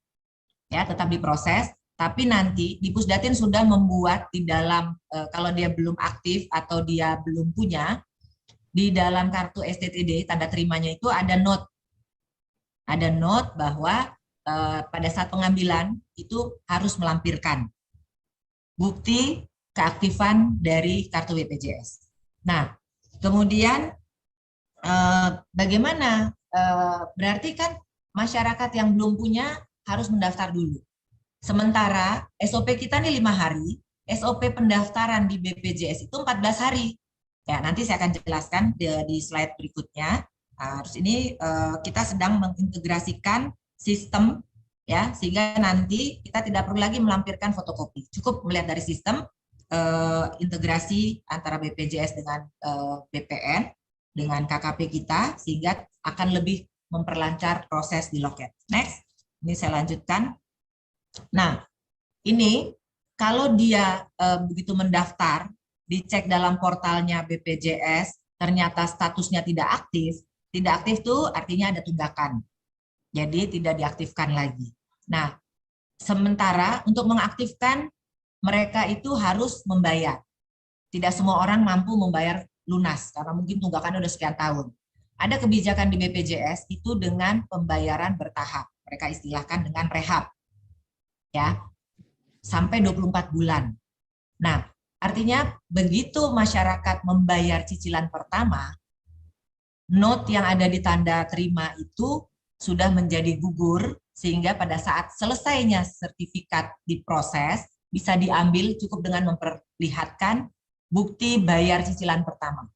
Ya, tetap diproses, tapi nanti di Pusdatin sudah membuat di dalam kalau dia belum aktif atau dia belum punya, di dalam kartu STTD tanda terimanya itu ada note. Ada note bahwa pada saat pengambilan itu harus melampirkan bukti keaktifan dari kartu BPJS. Nah, kemudian bagaimana? Berarti kan masyarakat yang belum punya harus mendaftar dulu. Sementara SOP kita nih 5 hari, SOP pendaftaran di BPJS itu 14 hari. Ya, nanti saya akan jelaskan di slide berikutnya. Terus ini kita sedang mengintegrasikan sistem ya, sehingga nanti kita tidak perlu lagi melampirkan fotokopi. Cukup melihat dari sistem integrasi antara BPJS dengan BPN. dengan KKP kita sehingga akan lebih memperlancar proses di loket. Next, ini saya lanjutkan. Nah, ini kalau dia begitu mendaftar, dicek dalam portalnya BPJS, ternyata statusnya tidak aktif itu artinya ada tunggakan. Jadi tidak diaktifkan lagi. Nah, sementara untuk mengaktifkan mereka itu harus membayar. Tidak semua orang mampu membayar lunas karena mungkin tunggakan udah sekian tahun. Ada kebijakan di BPJS itu dengan pembayaran bertahap. Mereka istilahkan dengan rehab. Ya. Sampai 24 bulan. Nah, artinya begitu masyarakat membayar cicilan pertama, note yang ada di tanda terima itu sudah menjadi gugur, sehingga pada saat selesainya sertifikat diproses, bisa diambil cukup dengan memperlihatkan bukti bayar cicilan pertama.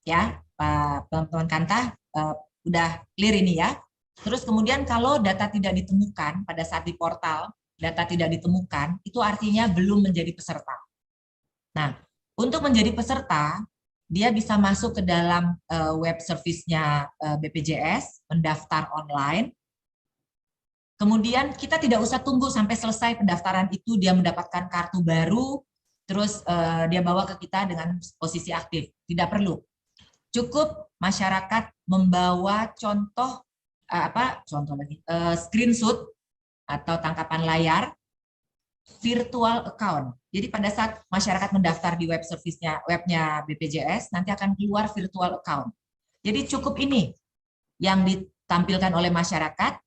Ya, Pak teman-teman Kanta, udah clear ini ya. Terus kemudian kalau data tidak ditemukan pada saat di portal, data tidak ditemukan, itu artinya belum menjadi peserta. Nah, untuk menjadi peserta, dia bisa masuk ke dalam web service-nya BPJS, mendaftar online. Kemudian kita tidak usah tunggu sampai selesai pendaftaran itu, dia mendapatkan kartu baru, terus dia bawa ke kita dengan posisi aktif. Tidak perlu. Cukup masyarakat membawa screenshot atau tangkapan layar virtual account. Jadi pada saat masyarakat mendaftar di web service-nya, webnya BPJS, nanti akan keluar virtual account. Jadi cukup ini yang ditampilkan oleh masyarakat,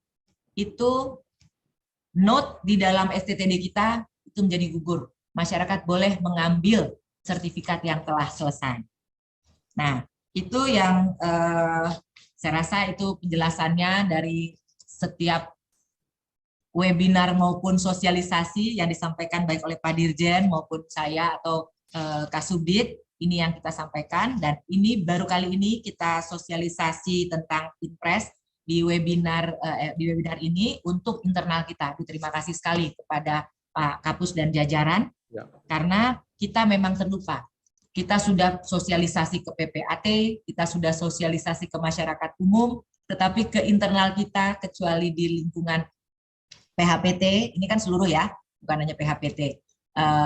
itu note di dalam STTD kita itu menjadi gugur. Masyarakat boleh mengambil sertifikat yang telah selesai. Nah, itu yang saya rasa itu penjelasannya dari setiap webinar maupun sosialisasi yang disampaikan baik oleh Pak Dirjen maupun saya atau Kasubdit, ini yang kita sampaikan, dan ini baru kali ini kita sosialisasi tentang Inpres di webinar ini untuk internal kita. Terima kasih sekali kepada Pak Kapus dan jajaran, karena kita memang terlupa. Kita sudah sosialisasi ke PPAT, kita sudah sosialisasi ke masyarakat umum, tetapi ke internal kita, kecuali di lingkungan PHPT, ini kan seluruh ya, bukan hanya PHPT.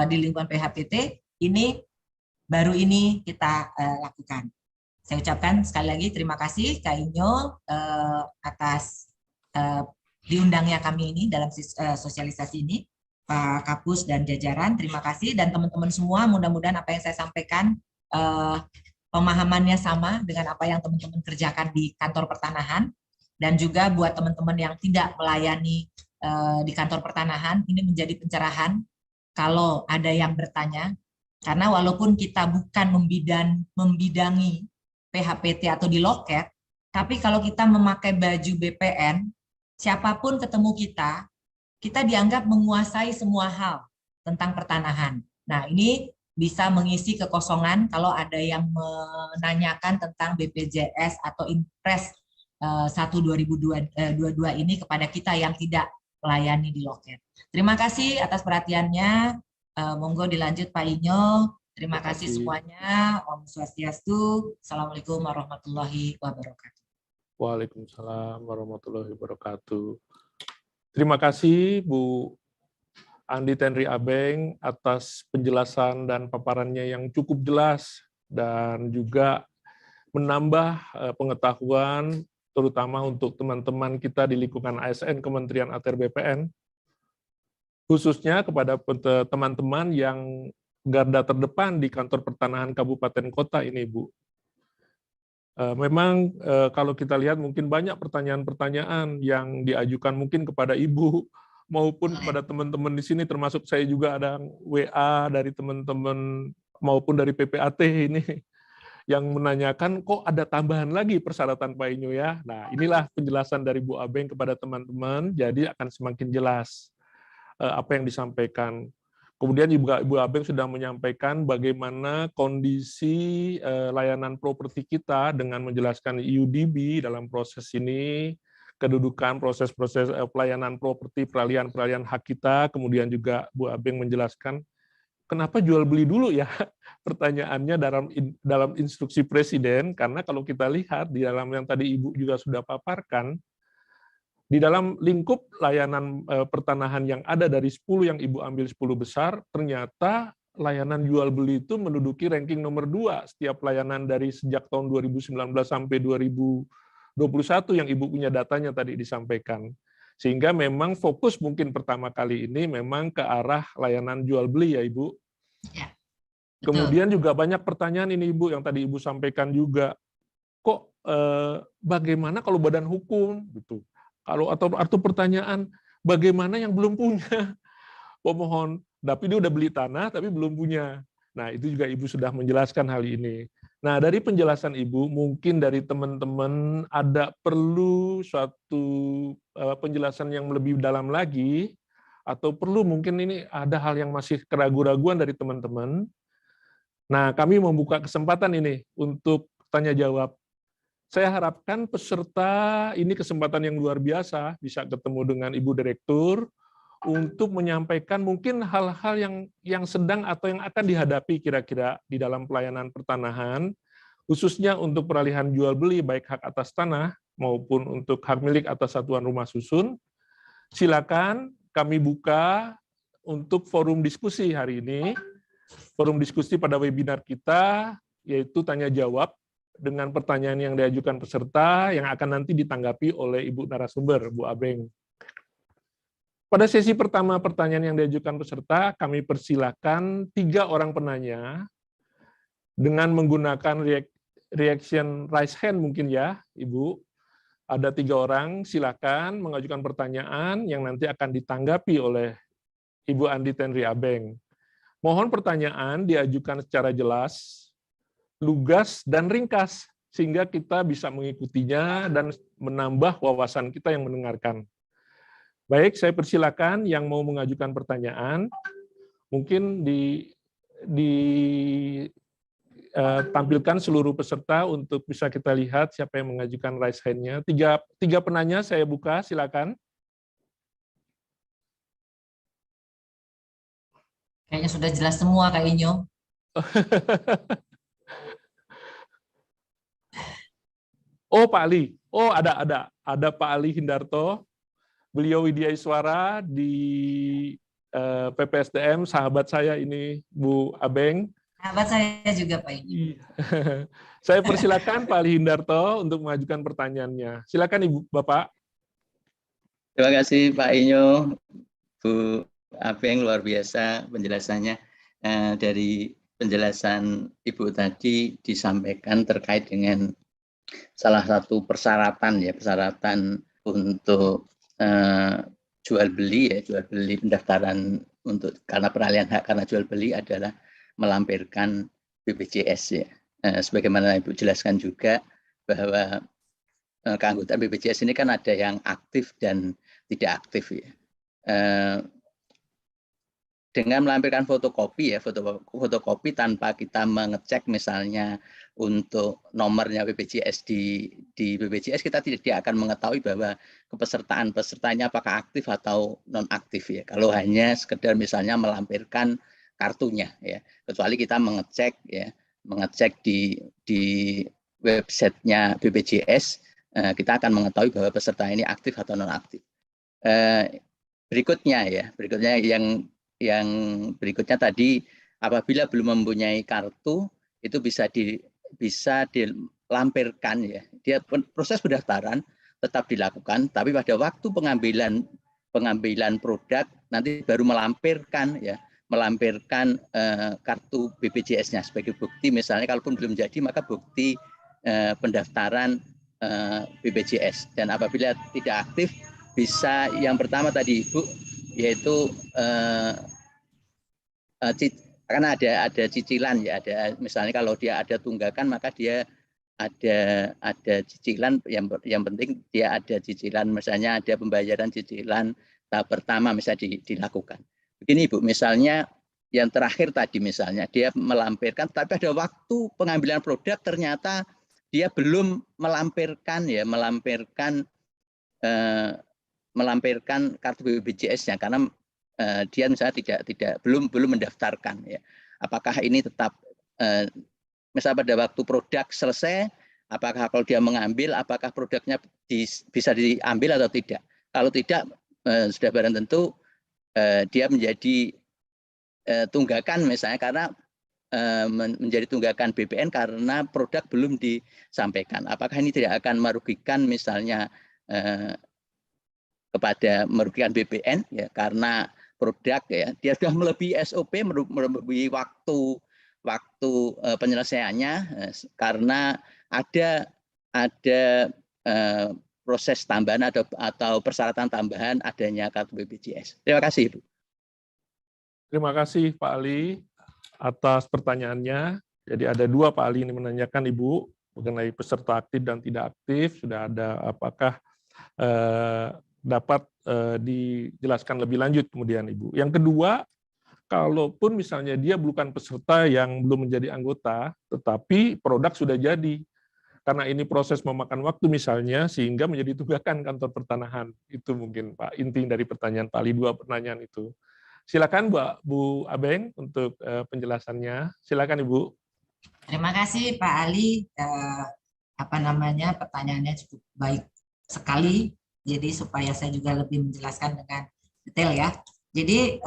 Di lingkungan PHPT, ini baru ini kita lakukan. Saya ucapkan sekali lagi terima kasih Kak Inyo atas diundangnya kami ini dalam sosialisasi ini. Pak Kapus dan jajaran, terima kasih. Dan teman-teman semua, mudah-mudahan apa yang saya sampaikan pemahamannya sama dengan apa yang teman-teman kerjakan di kantor pertanahan. Dan juga buat teman-teman yang tidak melayani di kantor pertanahan, ini menjadi pencerahan kalau ada yang bertanya, karena walaupun kita bukan membidangi PHPT atau di loket, tapi kalau kita memakai baju BPN, siapapun ketemu kita dianggap menguasai semua hal tentang pertanahan. Nah, ini bisa mengisi kekosongan kalau ada yang menanyakan tentang BPJS atau Inpres 1/2022 ini kepada kita yang tidak melayani di loket. Terima kasih atas perhatiannya. Monggo dilanjut Pak Inyo. Terima kasih semuanya. Om Swastiastu. Assalamualaikum warahmatullahi wabarakatuh. Waalaikumsalam warahmatullahi wabarakatuh. Terima kasih Bu Andi Tenri Abeng atas penjelasan dan paparannya yang cukup jelas dan juga menambah pengetahuan terutama untuk teman-teman kita di lingkungan ASN Kementerian ATR BPN, khususnya kepada teman-teman yang garda terdepan di kantor pertanahan kabupaten kota ini, Bu. Memang kalau kita lihat mungkin banyak pertanyaan-pertanyaan yang diajukan mungkin kepada Ibu maupun kepada teman-teman di sini, termasuk saya juga ada WA dari teman-teman maupun dari PPAT ini yang menanyakan kok ada tambahan lagi persyaratan Pak Inyo ya. Nah, inilah penjelasan dari Bu Abeng kepada teman-teman, jadi akan semakin jelas apa yang disampaikan. Kemudian juga Ibu Abeng sudah menyampaikan bagaimana kondisi layanan properti kita dengan menjelaskan UDB dalam proses ini, kedudukan proses-proses pelayanan properti, peralihan hak kita, kemudian juga Bu Abeng menjelaskan kenapa jual beli dulu ya? Pertanyaannya dalam instruksi Presiden, karena kalau kita lihat di dalam yang tadi Ibu juga sudah paparkan, di dalam lingkup layanan pertanahan yang ada dari 10 yang Ibu ambil 10 besar, ternyata layanan jual beli itu menduduki ranking nomor 2 setiap layanan dari sejak tahun 2019 sampai 2021 yang Ibu punya datanya tadi disampaikan. Sehingga memang fokus mungkin pertama kali ini memang ke arah layanan jual beli ya Ibu. Ya, betul. Kemudian juga banyak pertanyaan ini Ibu yang tadi Ibu sampaikan juga. Kok bagaimana kalau badan hukum gitu? Kalau atau pertanyaan bagaimana yang belum punya pemohon, tapi dia udah beli tanah tapi belum punya. Nah, itu juga Ibu sudah menjelaskan hal ini. Nah, dari penjelasan Ibu, mungkin dari teman-teman ada perlu suatu penjelasan yang lebih dalam lagi, atau perlu mungkin ini ada hal yang masih keraguan-raguan dari teman-teman. Nah, kami membuka kesempatan ini untuk tanya jawab. Saya harapkan peserta ini kesempatan yang luar biasa, bisa ketemu dengan Ibu Direktur, untuk menyampaikan mungkin hal-hal yang sedang atau yang akan dihadapi kira-kira di dalam pelayanan pertanahan, khususnya untuk peralihan jual beli baik hak atas tanah maupun untuk hak milik atas satuan rumah susun. Silakan kami buka untuk forum diskusi hari ini. Forum diskusi pada webinar kita yaitu tanya jawab dengan pertanyaan yang diajukan peserta yang akan nanti ditanggapi oleh Ibu narasumber, Bu Abeng. Pada sesi pertama pertanyaan yang diajukan peserta, kami persilakan 3 orang penanya dengan menggunakan reaction raise hand mungkin ya, Ibu. Ada 3 orang, silakan mengajukan pertanyaan yang nanti akan ditanggapi oleh Ibu Andi Tenri Abeng. Mohon pertanyaan diajukan secara jelas, lugas, dan ringkas, sehingga kita bisa mengikutinya dan menambah wawasan kita yang mendengarkan. Baik, saya persilakan yang mau mengajukan pertanyaan, mungkin tampilkan seluruh peserta untuk bisa kita lihat siapa yang mengajukan raise hand-nya. Tiga penanya saya buka, silakan. Kayaknya sudah jelas semua Kak Inyo. Oh, Pak Ali. Oh, ada Pak Ali Hindarto. Beliau Widya Iswara di PPSDM, sahabat saya ini Bu Abeng. Sahabat saya juga Pak Inyo. Saya persilakan Pak Ali Hindarto untuk mengajukan pertanyaannya. Silakan Ibu Bapak. Terima kasih Pak Inyo, Bu Abeng, luar biasa penjelasannya. Dari penjelasan Ibu tadi disampaikan terkait dengan salah satu persyaratan untuk jual beli pendaftaran untuk karena peralihan hak karena jual beli adalah melampirkan BPJS ya. Sebagaimana Ibu jelaskan juga bahwa keanggotaan BPJS ini kan ada yang aktif dan tidak aktif ya. Dengan melampirkan fotokopi tanpa kita mengecek misalnya untuk nomornya BPJS di BPJS, kita tidak akan mengetahui bahwa pesertanya apakah aktif atau non aktif ya. Kalau hanya sekedar misalnya melampirkan kartunya ya, kecuali kita mengecek di websitenya BPJS, kita akan mengetahui bahwa peserta ini aktif atau non aktif. Berikutnya yang berikutnya tadi, apabila belum mempunyai kartu itu bisa dilampirkan ya. Dia proses pendaftaran tetap dilakukan, tapi pada waktu pengambilan produk nanti baru melampirkan kartu BPJS-nya sebagai bukti. Misalnya kalaupun belum jadi maka bukti pendaftaran BPJS. Dan apabila tidak aktif bisa yang pertama tadi Ibu, yaitu karena ada cicilan ya, ada misalnya kalau dia ada tunggakan maka dia ada cicilan, yang penting dia ada cicilan, misalnya ada pembayaran cicilan tahap pertama misalnya dilakukan. Begini Ibu, misalnya yang terakhir tadi misalnya dia melampirkan tapi pada waktu pengambilan produk ternyata dia belum melampirkan kartu BPJS-nya karena dia misalnya belum mendaftarkan ya. Apakah ini tetap misalnya pada waktu produk selesai, apakah kalau dia mengambil, apakah produknya bisa diambil atau tidak? Kalau tidak, sudah barang tentu dia menjadi tunggakan misalnya karena menjadi tunggakan BPN karena produk belum disampaikan. Apakah ini tidak akan merugikan misalnya merugikan BPN ya karena produk ya dia sudah melebihi SOP, melebihi waktu penyelesaiannya karena ada proses tambahan atau persyaratan tambahan adanya kartu BPJS. Terima kasih, Ibu. Terima kasih Pak Ali atas pertanyaannya. Jadi ada 2 Pak Ali ini menanyakan Ibu mengenai peserta aktif dan tidak aktif. Sudah ada apakah dapat dijelaskan lebih lanjut kemudian Ibu. Yang kedua, kalaupun misalnya dia bukan peserta yang belum menjadi anggota, tetapi produk sudah jadi. Karena ini proses memakan waktu misalnya, sehingga menjadi tunggakan kantor pertanahan. Itu mungkin Pak, inti dari pertanyaan Pak Ali, 2 pertanyaan itu. Silakan Bu Abeng untuk penjelasannya. Silakan Ibu. Terima kasih Pak Ali. Pertanyaannya cukup baik sekali. Jadi supaya saya juga lebih menjelaskan dengan detail ya. Jadi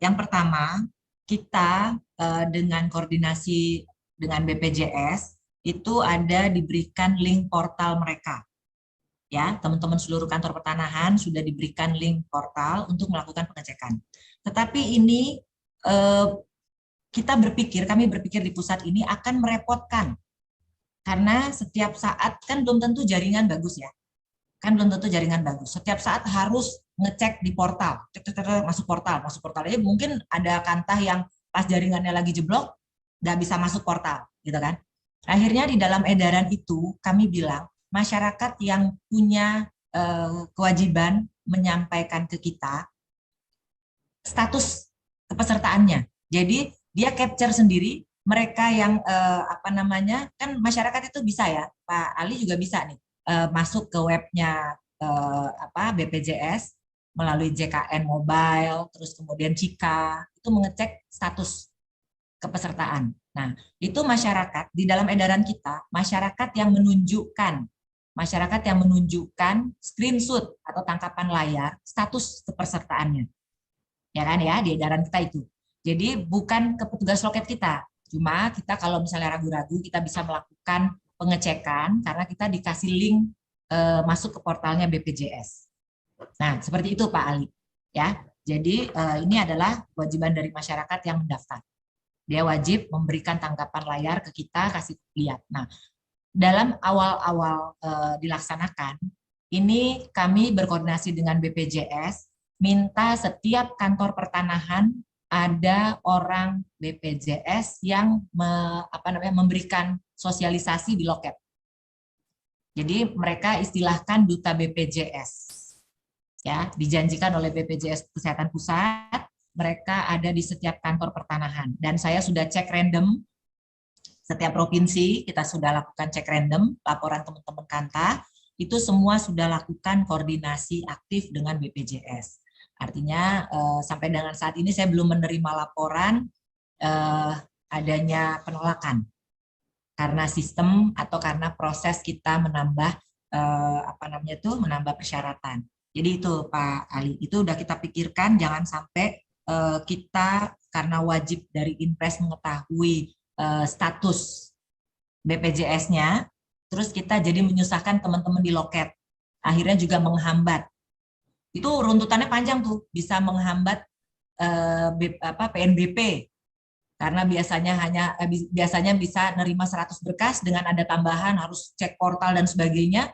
yang pertama, kita dengan koordinasi dengan BPJS itu ada diberikan link portal mereka. Ya, teman-teman seluruh kantor pertanahan sudah diberikan link portal untuk melakukan pengecekan. Tetapi ini kami berpikir di pusat ini akan merepotkan. Karena setiap saat kan belum tentu jaringan bagus ya. Setiap saat harus ngecek di portal, masuk portal aja mungkin ada kantah yang pas jaringannya lagi jeblok nggak bisa masuk portal, gitu kan? Akhirnya di dalam edaran itu kami bilang masyarakat yang punya kewajiban menyampaikan ke kita status kepesertaannya. Jadi dia capture sendiri mereka yang kan masyarakat itu bisa ya, Pak Ali juga bisa nih. Masuk ke webnya BPJS melalui JKN Mobile, terus kemudian Cika, itu mengecek status kepesertaan. Nah, itu masyarakat, di dalam edaran kita, masyarakat yang menunjukkan screenshot atau tangkapan layar status kepesertaannya. Ya kan ya, di edaran kita itu. Jadi bukan ke petugas loket kita, cuma kita kalau misalnya ragu-ragu, kita bisa melakukan pengecekan karena kita dikasih link masuk ke portalnya BPJS. Nah, seperti itu Pak Ali. Ya, jadi ini adalah kewajiban dari masyarakat yang mendaftar. Dia wajib memberikan tangkapan layar ke kita, kasih lihat. Nah, dalam awal-awal dilaksanakan, ini kami berkoordinasi dengan BPJS, minta setiap kantor pertanahan ada orang BPJS yang memberikan sosialisasi di loket. Jadi mereka istilahkan duta BPJS. Ya, dijanjikan oleh BPJS Kesehatan Pusat, mereka ada di setiap kantor pertanahan. Dan saya sudah cek random setiap provinsi, kita sudah lakukan cek random laporan teman-teman Kanta, itu semua sudah lakukan koordinasi aktif dengan BPJS. Artinya sampai dengan saat ini saya belum menerima laporan adanya penolakan karena sistem atau karena proses kita menambah menambah persyaratan. Jadi itu Pak Ali, itu udah kita pikirkan jangan sampai kita karena wajib dari Inpres mengetahui status BPJS-nya, terus kita jadi menyusahkan teman-teman di loket, akhirnya juga menghambat. Itu runtutannya panjang tuh, bisa menghambat PNBP. Karena biasanya bisa nerima 100 berkas dengan ada tambahan harus cek portal dan sebagainya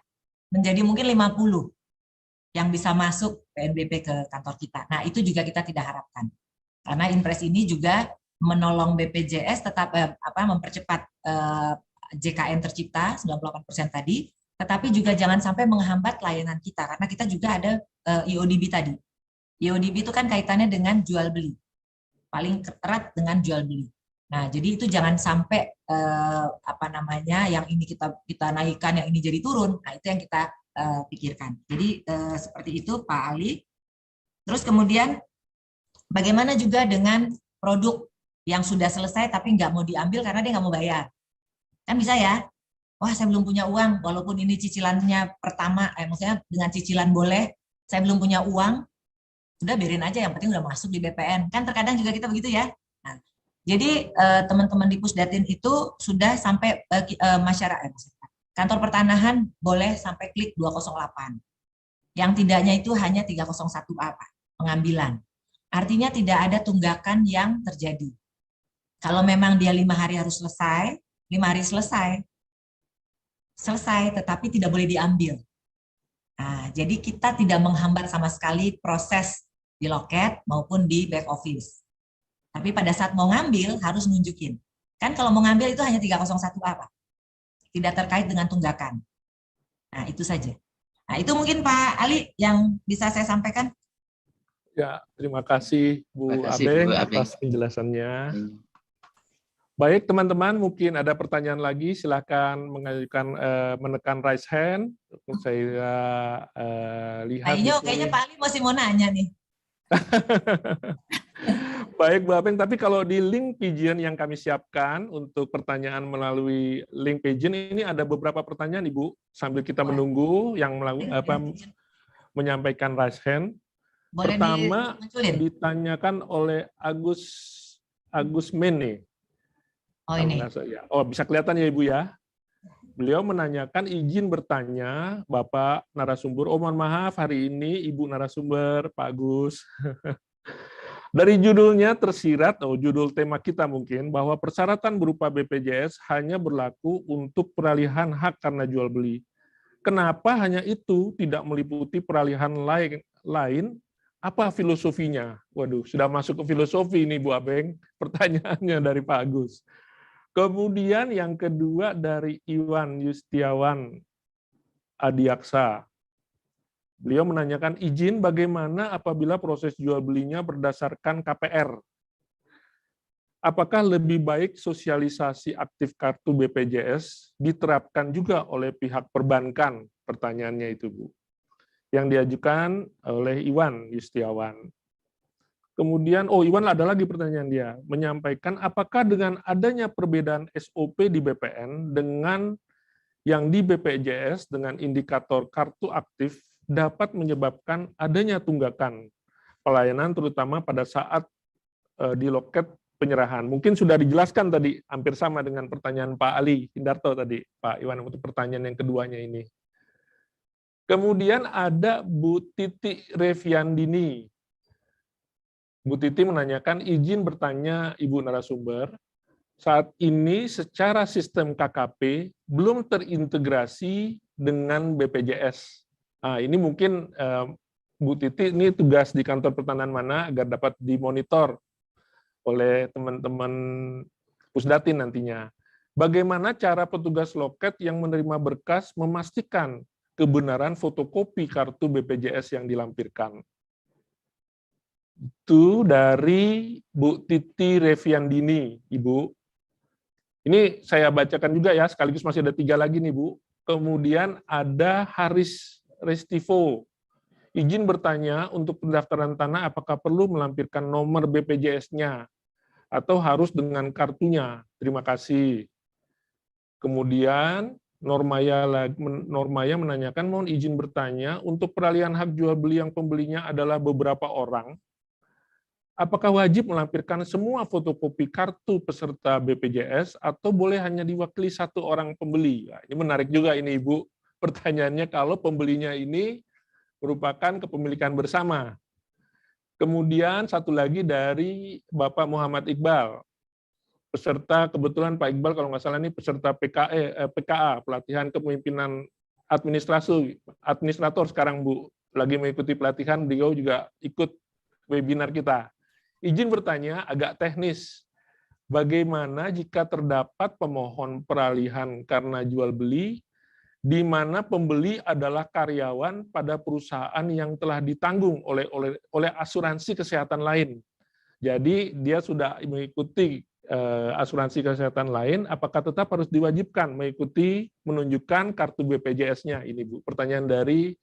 menjadi mungkin 50 yang bisa masuk PNBP ke kantor kita. Nah, itu juga kita tidak harapkan. Karena Inpres ini juga menolong BPJS tetap mempercepat JKN tercipta 98% tadi, tetapi juga jangan sampai menghambat layanan kita karena kita juga ada IODB tadi. IODB itu kan kaitannya dengan jual beli. Paling erat dengan jual beli. Nah, jadi itu jangan sampai yang ini kita naikkan, yang ini jadi turun. Nah, itu yang kita pikirkan. Jadi seperti itu Pak Ali. Terus kemudian Bagaimana juga dengan produk yang sudah selesai tapi nggak mau diambil karena dia nggak mau bayar? Kan bisa ya, wah saya belum punya uang, walaupun ini cicilannya pertama, maksudnya dengan cicilan boleh, saya belum punya uang, udah biarin aja, yang penting udah masuk di BPN. Kan terkadang juga kita begitu ya. Nah, jadi teman-teman di Pusdatin itu sudah sampai masyarakat, kantor pertanahan boleh sampai klik 208. Yang tidaknya itu hanya 301A, Pak, pengambilan. Artinya tidak ada tunggakan yang terjadi. Kalau memang dia 5 hari harus selesai, 5 hari selesai, tetapi tidak boleh diambil. Nah, jadi kita tidak menghambat sama sekali proses di loket maupun di back office. Tapi pada saat mau ngambil harus nunjukin. Kan kalau mau ngambil itu hanya 301A, Pak. Tidak terkait dengan tunggakan. Nah, itu saja. Nah, itu mungkin Pak Ali yang bisa saya sampaikan. Ya, terima kasih Bu Abeng atas penjelasannya. Baik, teman-teman, mungkin ada pertanyaan lagi, silakan mengajukan menekan raise hand. Saya lihat. Kayaknya Pak Ali masih mau nanya nih. Baik, Bu Abeng, tapi kalau di link Pigeon yang kami siapkan untuk pertanyaan melalui link Pigeon ini ada beberapa pertanyaan, Ibu, sambil kita menunggu yang menyampaikan raise hand. Boleh Pertama dimunculin? ditanyakan oleh Agus Mene. Oh, ini. Oh, bisa kelihatan ya Ibu ya. Beliau menanyakan izin bertanya Bapak narasumber. Oh, mohon maaf hari ini Ibu narasumber Pak Agus. Dari judulnya tersirat, judul tema kita mungkin, bahwa persyaratan berupa BPJS hanya berlaku untuk peralihan hak karena jual beli. Kenapa hanya itu, tidak meliputi peralihan lain? Apa filosofinya? Waduh, sudah masuk ke filosofi ini Bu Abeng, pertanyaannya dari Pak Agus. Kemudian yang kedua dari Iwan Yustiawan Adiaksa. Beliau menanyakan izin bagaimana apabila proses jual belinya berdasarkan KPR. Apakah lebih baik sosialisasi aktif kartu BPJS diterapkan juga oleh pihak perbankan? Pertanyaannya itu, Bu. Yang diajukan oleh Iwan Yustiawan. Kemudian, Iwan ada lagi pertanyaan dia, menyampaikan apakah dengan adanya perbedaan SOP di BPN dengan yang di BPJS dengan indikator kartu aktif dapat menyebabkan adanya tunggakan pelayanan terutama pada saat di loket penyerahan. Mungkin sudah dijelaskan tadi, hampir sama dengan pertanyaan Pak Ali Hindarto tadi, Pak Iwan, untuk pertanyaan yang keduanya ini. Kemudian ada Bu Titi Reviandini. Bu Titi menanyakan izin bertanya Ibu narasumber, saat ini secara sistem KKP belum terintegrasi dengan BPJS. Nah, ini mungkin Bu Titi ini tugas di kantor pertanahan mana agar dapat dimonitor oleh teman-teman Pusdatin nantinya. Bagaimana cara petugas loket yang menerima berkas memastikan kebenaran fotokopi kartu BPJS yang dilampirkan? Itu dari Bu Titi Reviandini, Ibu. Ini saya bacakan juga ya, sekaligus masih ada 3 lagi nih, Bu. Kemudian ada Haris Restivo. Izin bertanya untuk pendaftaran tanah apakah perlu melampirkan nomor BPJS-nya atau harus dengan kartunya? Terima kasih. Kemudian Normaya menanyakan, mohon izin bertanya, untuk peralihan hak jual beli yang pembelinya adalah beberapa orang, apakah wajib melampirkan semua fotokopi kartu peserta BPJS atau boleh hanya diwakili 1 orang pembeli? Nah, ini menarik juga ini Ibu, pertanyaannya kalau pembelinya ini merupakan kepemilikan bersama. Kemudian satu lagi dari Bapak Muhammad Iqbal, peserta, kebetulan Pak Iqbal kalau nggak salah ini peserta PKA, pelatihan kepemimpinan administrator sekarang Bu, lagi mengikuti pelatihan, beliau juga ikut webinar kita. Izin bertanya agak teknis, bagaimana jika terdapat pemohon peralihan karena jual beli, di mana pembeli adalah karyawan pada perusahaan yang telah ditanggung oleh asuransi kesehatan lain. Jadi dia sudah mengikuti asuransi kesehatan lain, apakah tetap harus diwajibkan mengikuti menunjukkan kartu BPJS-nya? Ini Bu, pertanyaan dari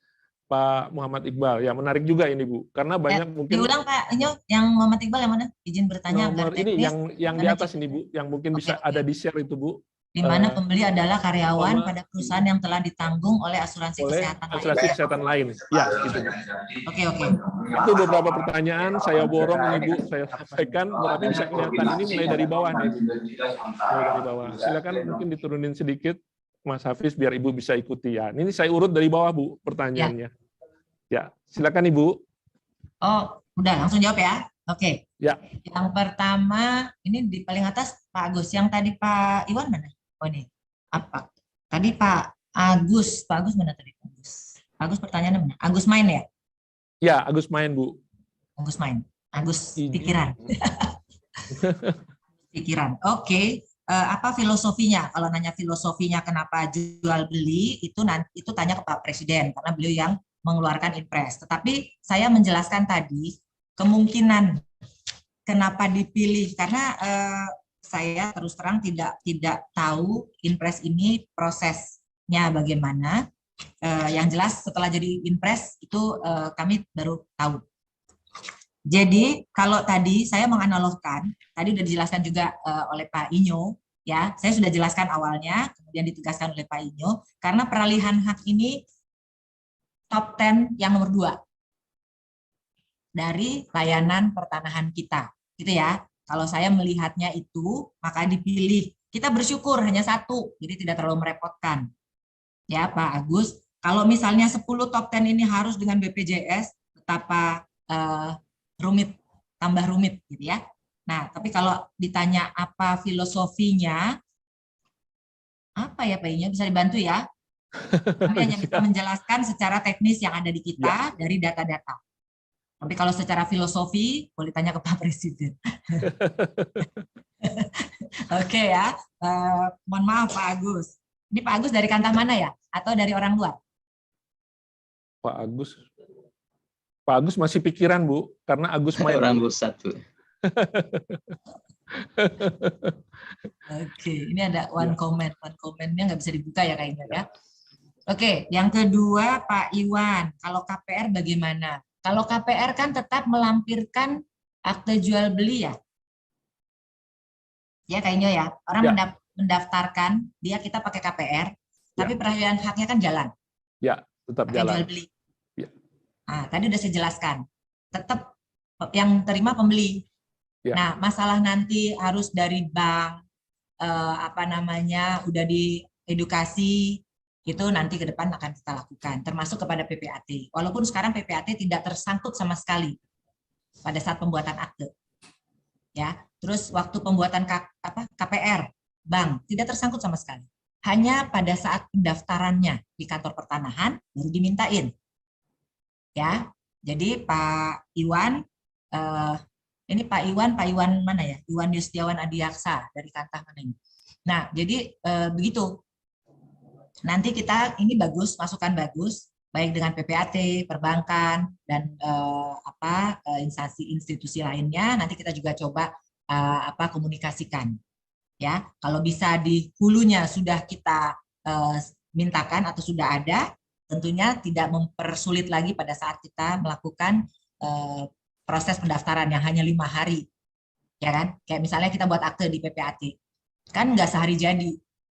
Pak Muhammad Iqbal. Ya, menarik juga ini, Bu. Karena banyak mungkin Diulang Pak Inyo, yang Muhammad Iqbal yang mana? Izin bertanya agar nomor ini teknis. yang di atas ini, Bu, yang mungkin bisa ada di share itu, Bu. Di mana pembeli adalah karyawan sama- pada perusahaan yang telah ditanggung oleh asuransi Oleh kesehatan asuransi lainnya. kesehatan lain. Ya, gitu, Bu. Oke. Itu beberapa pertanyaan saya borong nih, Bu, saya sampaikan, tapi bisa kelihatan ini mulai dari bawah nih, Bu. Mulai dari bawah. Silakan mungkin diturunin sedikit, Mas Hafiz, biar Ibu bisa ikuti ya. Ini saya urut dari bawah, Bu, pertanyaannya. Ya, silakan Ibu. Oh, udah langsung jawab ya. Oke. Ya. Yang pertama, ini di paling atas Pak Agus. Yang tadi Pak Iwan mana? Oh ini. Apa? Tadi Pak Agus. Pak Agus mana tadi? Pak Agus pertanyaannya mana? Agus main ya? Ya, Agus main, Bu. Agus main. Agus Ini. pikiran. Pikiran. Oke. Apa filosofinya? Kalau nanya filosofinya kenapa jual beli, itu nanti itu tanya ke Pak Presiden karena beliau yang mengeluarkan impres. Tetapi saya menjelaskan tadi kemungkinan kenapa dipilih karena saya terus terang tidak tahu impres ini prosesnya bagaimana. Yang jelas setelah jadi impres itu kami baru tahu. Jadi kalau tadi saya menganalogkan, tadi sudah dijelaskan juga oleh Pak Inyo, ya saya sudah jelaskan awalnya, kemudian ditegaskan oleh Pak Inyo, karena peralihan hak ini top 10 yang nomor 2 dari layanan pertanahan kita, gitu ya. Kalau saya melihatnya itu, maka dipilih. Kita bersyukur hanya 1, jadi tidak terlalu merepotkan. Ya Pak Agus, kalau misalnya 10 top 10 ini harus dengan BPJS, betapa rumit, tambah rumit gitu ya. Nah, tapi kalau ditanya apa filosofinya, apa ya Pak Inyo, bisa dibantu ya? Kami hanya bisa menjelaskan secara teknis yang ada di kita dari data-data. Tapi kalau secara filosofi, boleh tanya ke Pak Presiden. Oke ya, mohon maaf Pak Agus. Ini Pak Agus dari kantor mana ya? Atau dari orang luar? Pak Agus masih pikiran, Bu, karena Agus main. Orang pusat, Bu. Oke, ini ada one comment. One comment-nya nggak bisa dibuka ya kayaknya ya. Oke, yang kedua Pak Iwan, kalau KPR bagaimana? Kalau KPR kan tetap melampirkan akte jual beli ya? Ya kayaknya ya, orang mendaftarkan, dia kita pakai KPR, tapi peralihan haknya kan jalan. Ya, tetap pakai jalan. Jual beli. Ya. Nah, tadi udah saya jelaskan, tetap yang terima pembeli. Ya. Nah, masalah nanti harus dari bank, udah diedukasi, itu nanti ke depan akan kita lakukan, termasuk kepada PPAT. Walaupun sekarang PPAT tidak tersangkut sama sekali pada saat pembuatan akte. Ya, terus waktu pembuatan KPR, bank tidak tersangkut sama sekali. Hanya pada saat pendaftarannya di kantor pertanahan baru dimintain. Ya, jadi Pak Iwan, ini Pak Iwan mana ya? Iwan Yustiawan Adiaksa dari Kantah mana ini? Nah, jadi begitu. Nanti kita ini bagus, masukan bagus, baik dengan PPAT, perbankan, dan instansi institusi lainnya. Nanti kita juga coba komunikasikan. Ya, kalau bisa di hulunya sudah kita mintakan atau sudah ada, tentunya tidak mempersulit lagi pada saat kita melakukan proses pendaftaran yang hanya 5 hari, ya kan? Kayak misalnya kita buat akte di PPAT, kan nggak sehari jadi.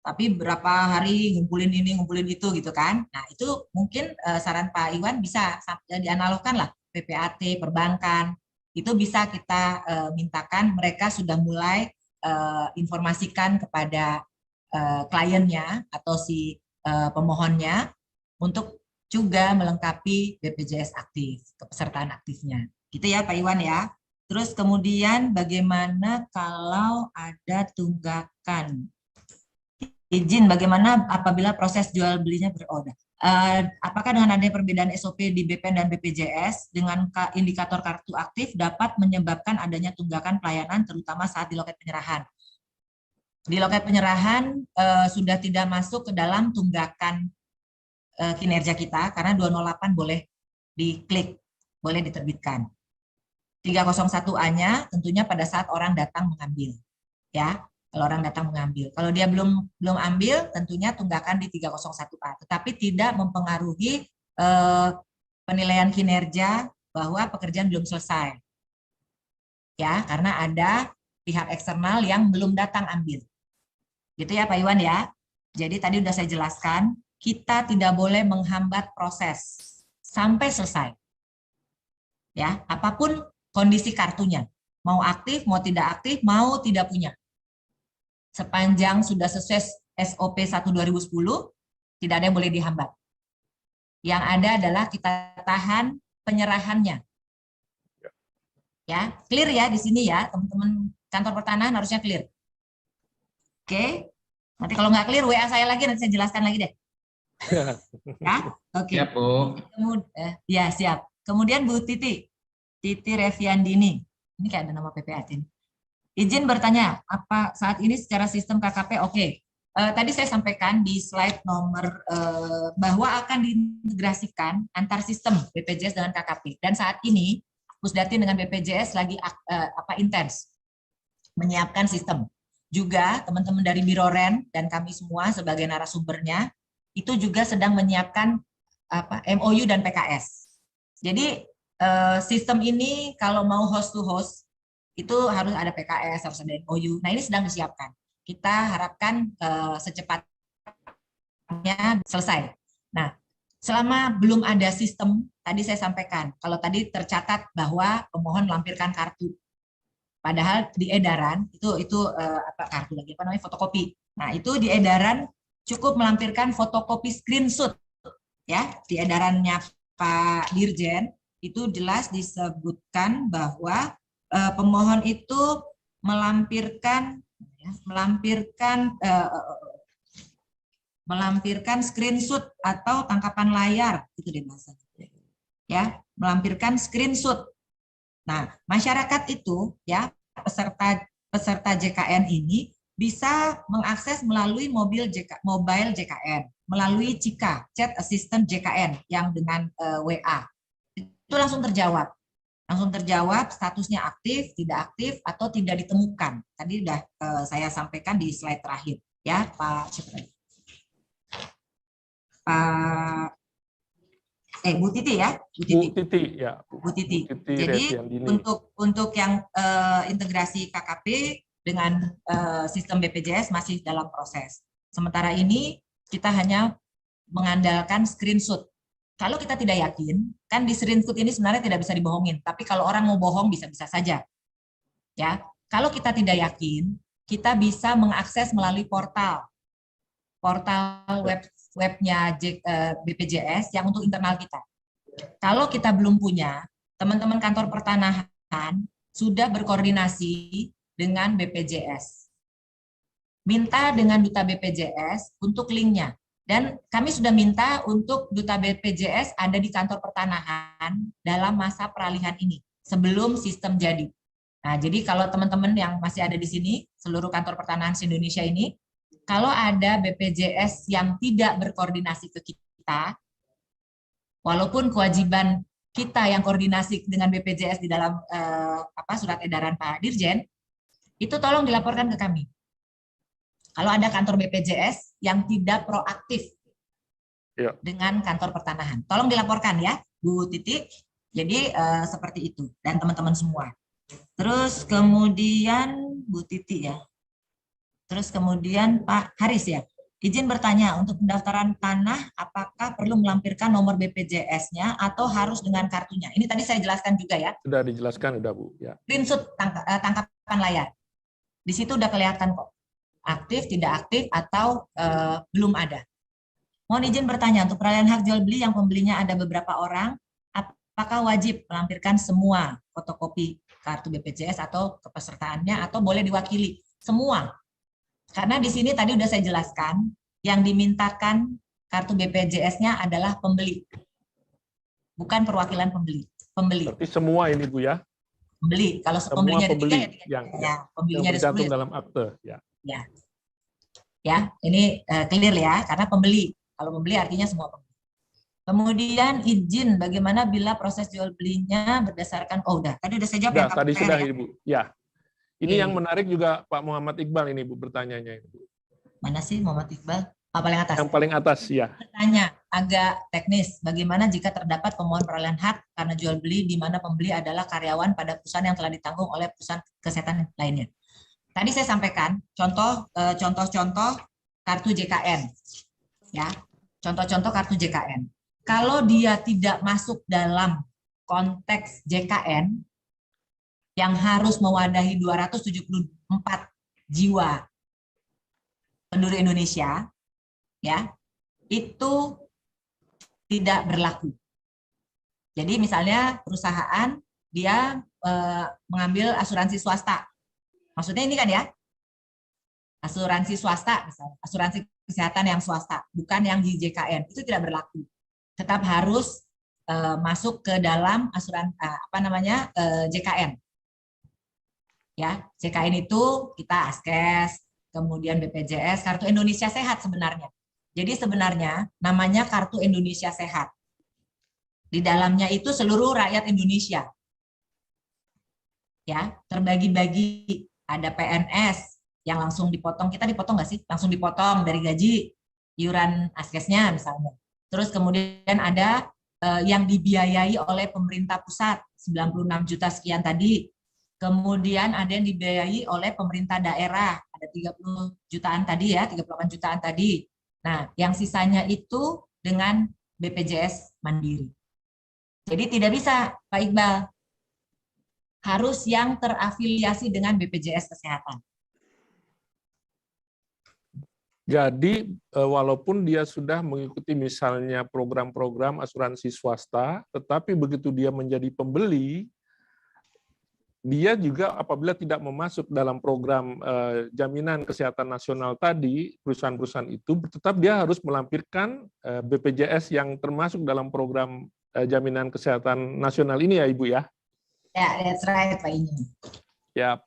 Tapi berapa hari ngumpulin ini, ngumpulin itu gitu kan. Nah itu mungkin saran Pak Iwan bisa dianalogkan lah PPAT, perbankan, itu bisa kita mintakan mereka sudah mulai informasikan kepada kliennya atau si pemohonnya untuk juga melengkapi BPJS aktif, kepesertaan aktifnya. Gitu ya Pak Iwan ya. Terus kemudian bagaimana kalau ada tunggakan? Izin bagaimana apabila proses jual belinya beroda? Apakah dengan adanya perbedaan SOP di BPN dan BPJS dengan indikator kartu aktif dapat menyebabkan adanya tunggakan pelayanan terutama saat di loket penyerahan? Di loket penyerahan sudah tidak masuk ke dalam tunggakan kinerja kita karena 208 boleh diklik, boleh diterbitkan. 301A-nya tentunya pada saat orang datang mengambil, ya. Kalau orang datang mengambil. Kalau dia belum ambil, tentunya tunggakan di 301A. Tetapi tidak mempengaruhi penilaian kinerja bahwa pekerjaan belum selesai. Ya, karena ada pihak eksternal yang belum datang ambil. Gitu ya Pak Iwan ya. Jadi tadi sudah saya jelaskan, kita tidak boleh menghambat proses sampai selesai. Ya, apapun kondisi kartunya. Mau aktif, mau tidak aktif, mau tidak punya. Sepanjang sudah sesuai SOP 1/2010, tidak ada yang boleh dihambat. Yang ada adalah kita tahan penyerahannya. Ya, clear ya di sini ya, teman-teman kantor pertanahan harusnya clear. Oke, nanti kalau nggak clear WA saya lagi, nanti saya jelaskan lagi deh. Ya, oke. Siap, Bu. Ya, siap. Kemudian Bu Titi Reviandini, ini kayak ada nama PPAT ini. Izin bertanya, apa saat ini secara sistem KKP oke? Tadi saya sampaikan di slide nomor bahwa akan diintegrasikan antar sistem BPJS dengan KKP. Dan saat ini Pusdatin dengan BPJS lagi intens menyiapkan sistem. Juga teman-teman dari Biro Ren dan kami semua sebagai narasumbernya itu juga sedang menyiapkan MOU dan PKS. Jadi sistem ini kalau mau host to host itu harus ada PKS, harus ada MOU. Nah, ini sedang disiapkan. Kita harapkan secepatnya selesai. Nah, selama belum ada sistem, tadi saya sampaikan, kalau tadi tercatat bahwa pemohon melampirkan kartu, padahal di edaran itu kartu lagi apa namanya fotokopi. Nah, itu di edaran cukup melampirkan fotokopi screenshot, ya di edarannya Pak Dirjen itu jelas disebutkan bahwa pemohon itu melampirkan screenshot atau tangkapan layar itu deh bahasanya. Ya, melampirkan screenshot. Nah, masyarakat itu ya peserta JKN ini bisa mengakses melalui mobile JKN, melalui Cika, Chat Assistant JKN yang dengan WA. Itu langsung terjawab. Statusnya aktif, tidak aktif, atau tidak ditemukan. Tadi sudah saya sampaikan di slide terakhir, ya Pak. Bu Titi ya, Bu Titi. Jadi untuk yang integrasi KKP dengan sistem BPJS masih dalam proses. Sementara ini kita hanya mengandalkan screenshot. Kalau kita tidak yakin, kan di screenshot ini sebenarnya tidak bisa dibohongin. Tapi kalau orang mau bohong bisa-bisa saja. Ya, kalau kita tidak yakin, kita bisa mengakses melalui portal webnya BPJS yang untuk internal kita. Kalau kita belum punya, teman-teman kantor pertanahan sudah berkoordinasi dengan BPJS. Minta dengan duta BPJS untuk linknya. Dan kami sudah minta untuk duta BPJS ada di kantor pertanahan dalam masa peralihan ini, sebelum sistem jadi. Nah, jadi kalau teman-teman yang masih ada di sini, seluruh kantor pertanahan se-Indonesia ini, kalau ada BPJS yang tidak berkoordinasi ke kita, walaupun kewajiban kita yang koordinasi dengan BPJS di dalam surat edaran Pak Dirjen, itu tolong dilaporkan ke kami. Kalau ada kantor BPJS yang tidak proaktif dengan kantor pertanahan, tolong dilaporkan ya, Bu Titi. Jadi seperti itu dan teman-teman semua. Terus kemudian Bu Titi ya. Terus kemudian Pak Haris ya. Izin bertanya, untuk pendaftaran tanah, apakah perlu melampirkan nomor BPJS-nya atau harus dengan kartunya? Ini tadi saya jelaskan juga ya. Sudah dijelaskan, udah Bu. Ya. Screenshot tangkapan layar. Di situ udah kelihatan kok. Aktif, tidak aktif, atau belum ada. Mohon izin bertanya, untuk peralihan hak jual beli yang pembelinya ada beberapa orang, apakah wajib melampirkan semua fotokopi kartu BPJS atau kepesertaannya, atau boleh diwakili? Semua. Karena di sini tadi udah saya jelaskan, yang dimintakan kartu BPJS-nya adalah pembeli. Bukan perwakilan pembeli. Berarti semua ini Bu ya? Pembeli. Kalau pembelinya ada 3 ya, pembelinya ada 10 dalam akte ya. Ya, ini clear ya, karena pembeli. Kalau pembeli artinya semua pembeli. Kemudian izin, bagaimana bila proses jual belinya berdasarkan tadi udah saya jawab. Tadi sudah Ibu. Ya. Ini yang menarik juga Pak Muhammad Iqbal ini Bu bertanyanya. Mana sih Muhammad Iqbal? Paling atas. Yang paling atas ya. Bertanya, agak teknis. Bagaimana jika terdapat pemohon peralihan hak karena jual beli di mana pembeli adalah karyawan pada perusahaan yang telah ditanggung oleh perusahaan kesehatan lainnya. Tadi saya sampaikan contoh-contoh kartu JKN, ya, contoh-contoh kartu JKN. Kalau dia tidak masuk dalam konteks JKN yang harus mewadahi 274 jiwa penduduk Indonesia, ya, itu tidak berlaku. Jadi misalnya perusahaan dia mengambil asuransi swasta, maksudnya ini kan ya, asuransi swasta, misalnya asuransi kesehatan yang swasta, bukan yang di JKN, itu tidak berlaku. Tetap harus masuk ke dalam asuransi JKN. Ya, JKN itu kita Askes, kemudian BPJS, Kartu Indonesia Sehat sebenarnya. Jadi sebenarnya namanya Kartu Indonesia Sehat. Di dalamnya itu seluruh rakyat Indonesia. Ya, terbagi-bagi. Ada PNS yang langsung dipotong, kita dipotong nggak sih? Langsung dipotong dari gaji, iuran Askesnya misalnya. Terus kemudian ada yang dibiayai oleh pemerintah pusat, 96 juta sekian tadi. Kemudian ada yang dibiayai oleh pemerintah daerah, ada 30 jutaan tadi ya, 38 jutaan tadi. Nah, yang sisanya itu dengan BPJS Mandiri. Jadi tidak bisa, Pak Iqbal. Harus yang terafiliasi dengan BPJS Kesehatan. Jadi walaupun dia sudah mengikuti misalnya program-program asuransi swasta, tetapi begitu dia menjadi pembeli, dia juga apabila tidak memasuk dalam program jaminan kesehatan nasional tadi, perusahaan-perusahaan itu tetap dia harus melampirkan BPJS yang termasuk dalam program jaminan kesehatan nasional ini ya Ibu ya? Ya, that's right Pak Inyo. Ya,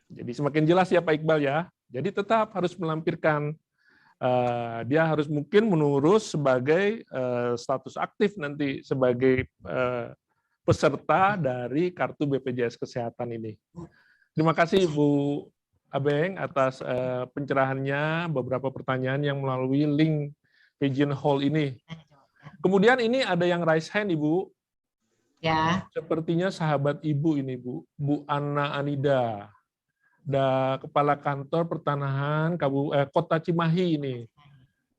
jadi semakin jelas ya Pak Iqbal ya. Jadi tetap harus melampirkan, dia harus mungkin menurus sebagai status aktif nanti sebagai peserta dari kartu BPJS Kesehatan ini. Terima kasih Bu Abeng atas pencerahannya, beberapa pertanyaan yang melalui link Pigeonhole ini. Kemudian ini ada yang raise hand Ibu. Ya. Sepertinya sahabat Ibu ini Bu Anna Anida, Kepala Kantor Pertanahan Kota Cimahi ini.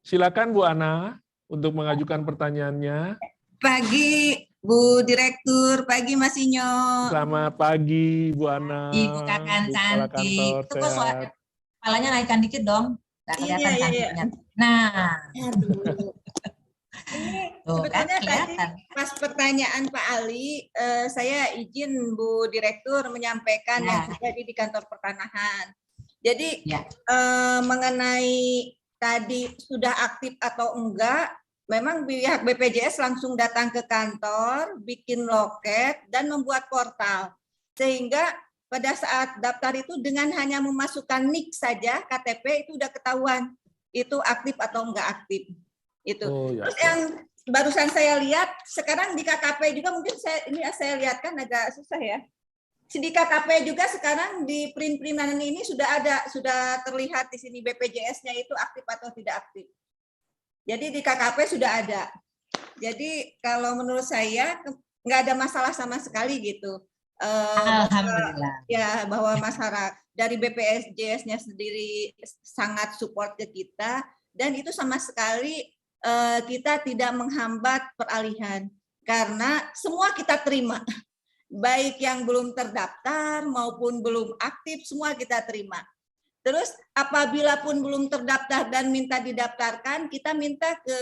Silakan Bu Ana untuk mengajukan pertanyaannya. Pagi Bu Direktur, pagi Mas Inyo. Selamat pagi Bu Ana. Ibu Kakan cantik. Itu kok suara kepalanya naikkan dikit dong. Nggak kelihatan cantiknya. Nah. Aduh. Ini sebetulnya tadi pas pertanyaan Pak Ali, saya izin Bu Direktur menyampaikan yang terjadi di kantor pertanahan. Jadi mengenai tadi sudah aktif atau enggak, memang pihak BPJS langsung datang ke kantor, bikin loket, dan membuat portal. Sehingga pada saat daftar itu dengan hanya memasukkan NIK saja, KTP itu udah ketahuan itu aktif atau enggak aktif. Itu. Terus yang barusan saya lihat, sekarang di KKP juga mungkin saya lihat kan agak susah ya. Di KKP juga sekarang di print-printan ini sudah terlihat di sini BPJS-nya itu aktif atau tidak aktif. Jadi di KKP sudah ada. Jadi kalau menurut saya nggak ada masalah sama sekali gitu. Alhamdulillah. Ya bahwa masyarakat dari BPJS-nya sendiri sangat support ke kita dan itu sama sekali kita tidak menghambat peralihan karena semua kita terima. Baik yang belum terdaftar maupun belum aktif semua kita terima. Terus apabila pun belum terdaftar dan minta didaftarkan, kita minta ke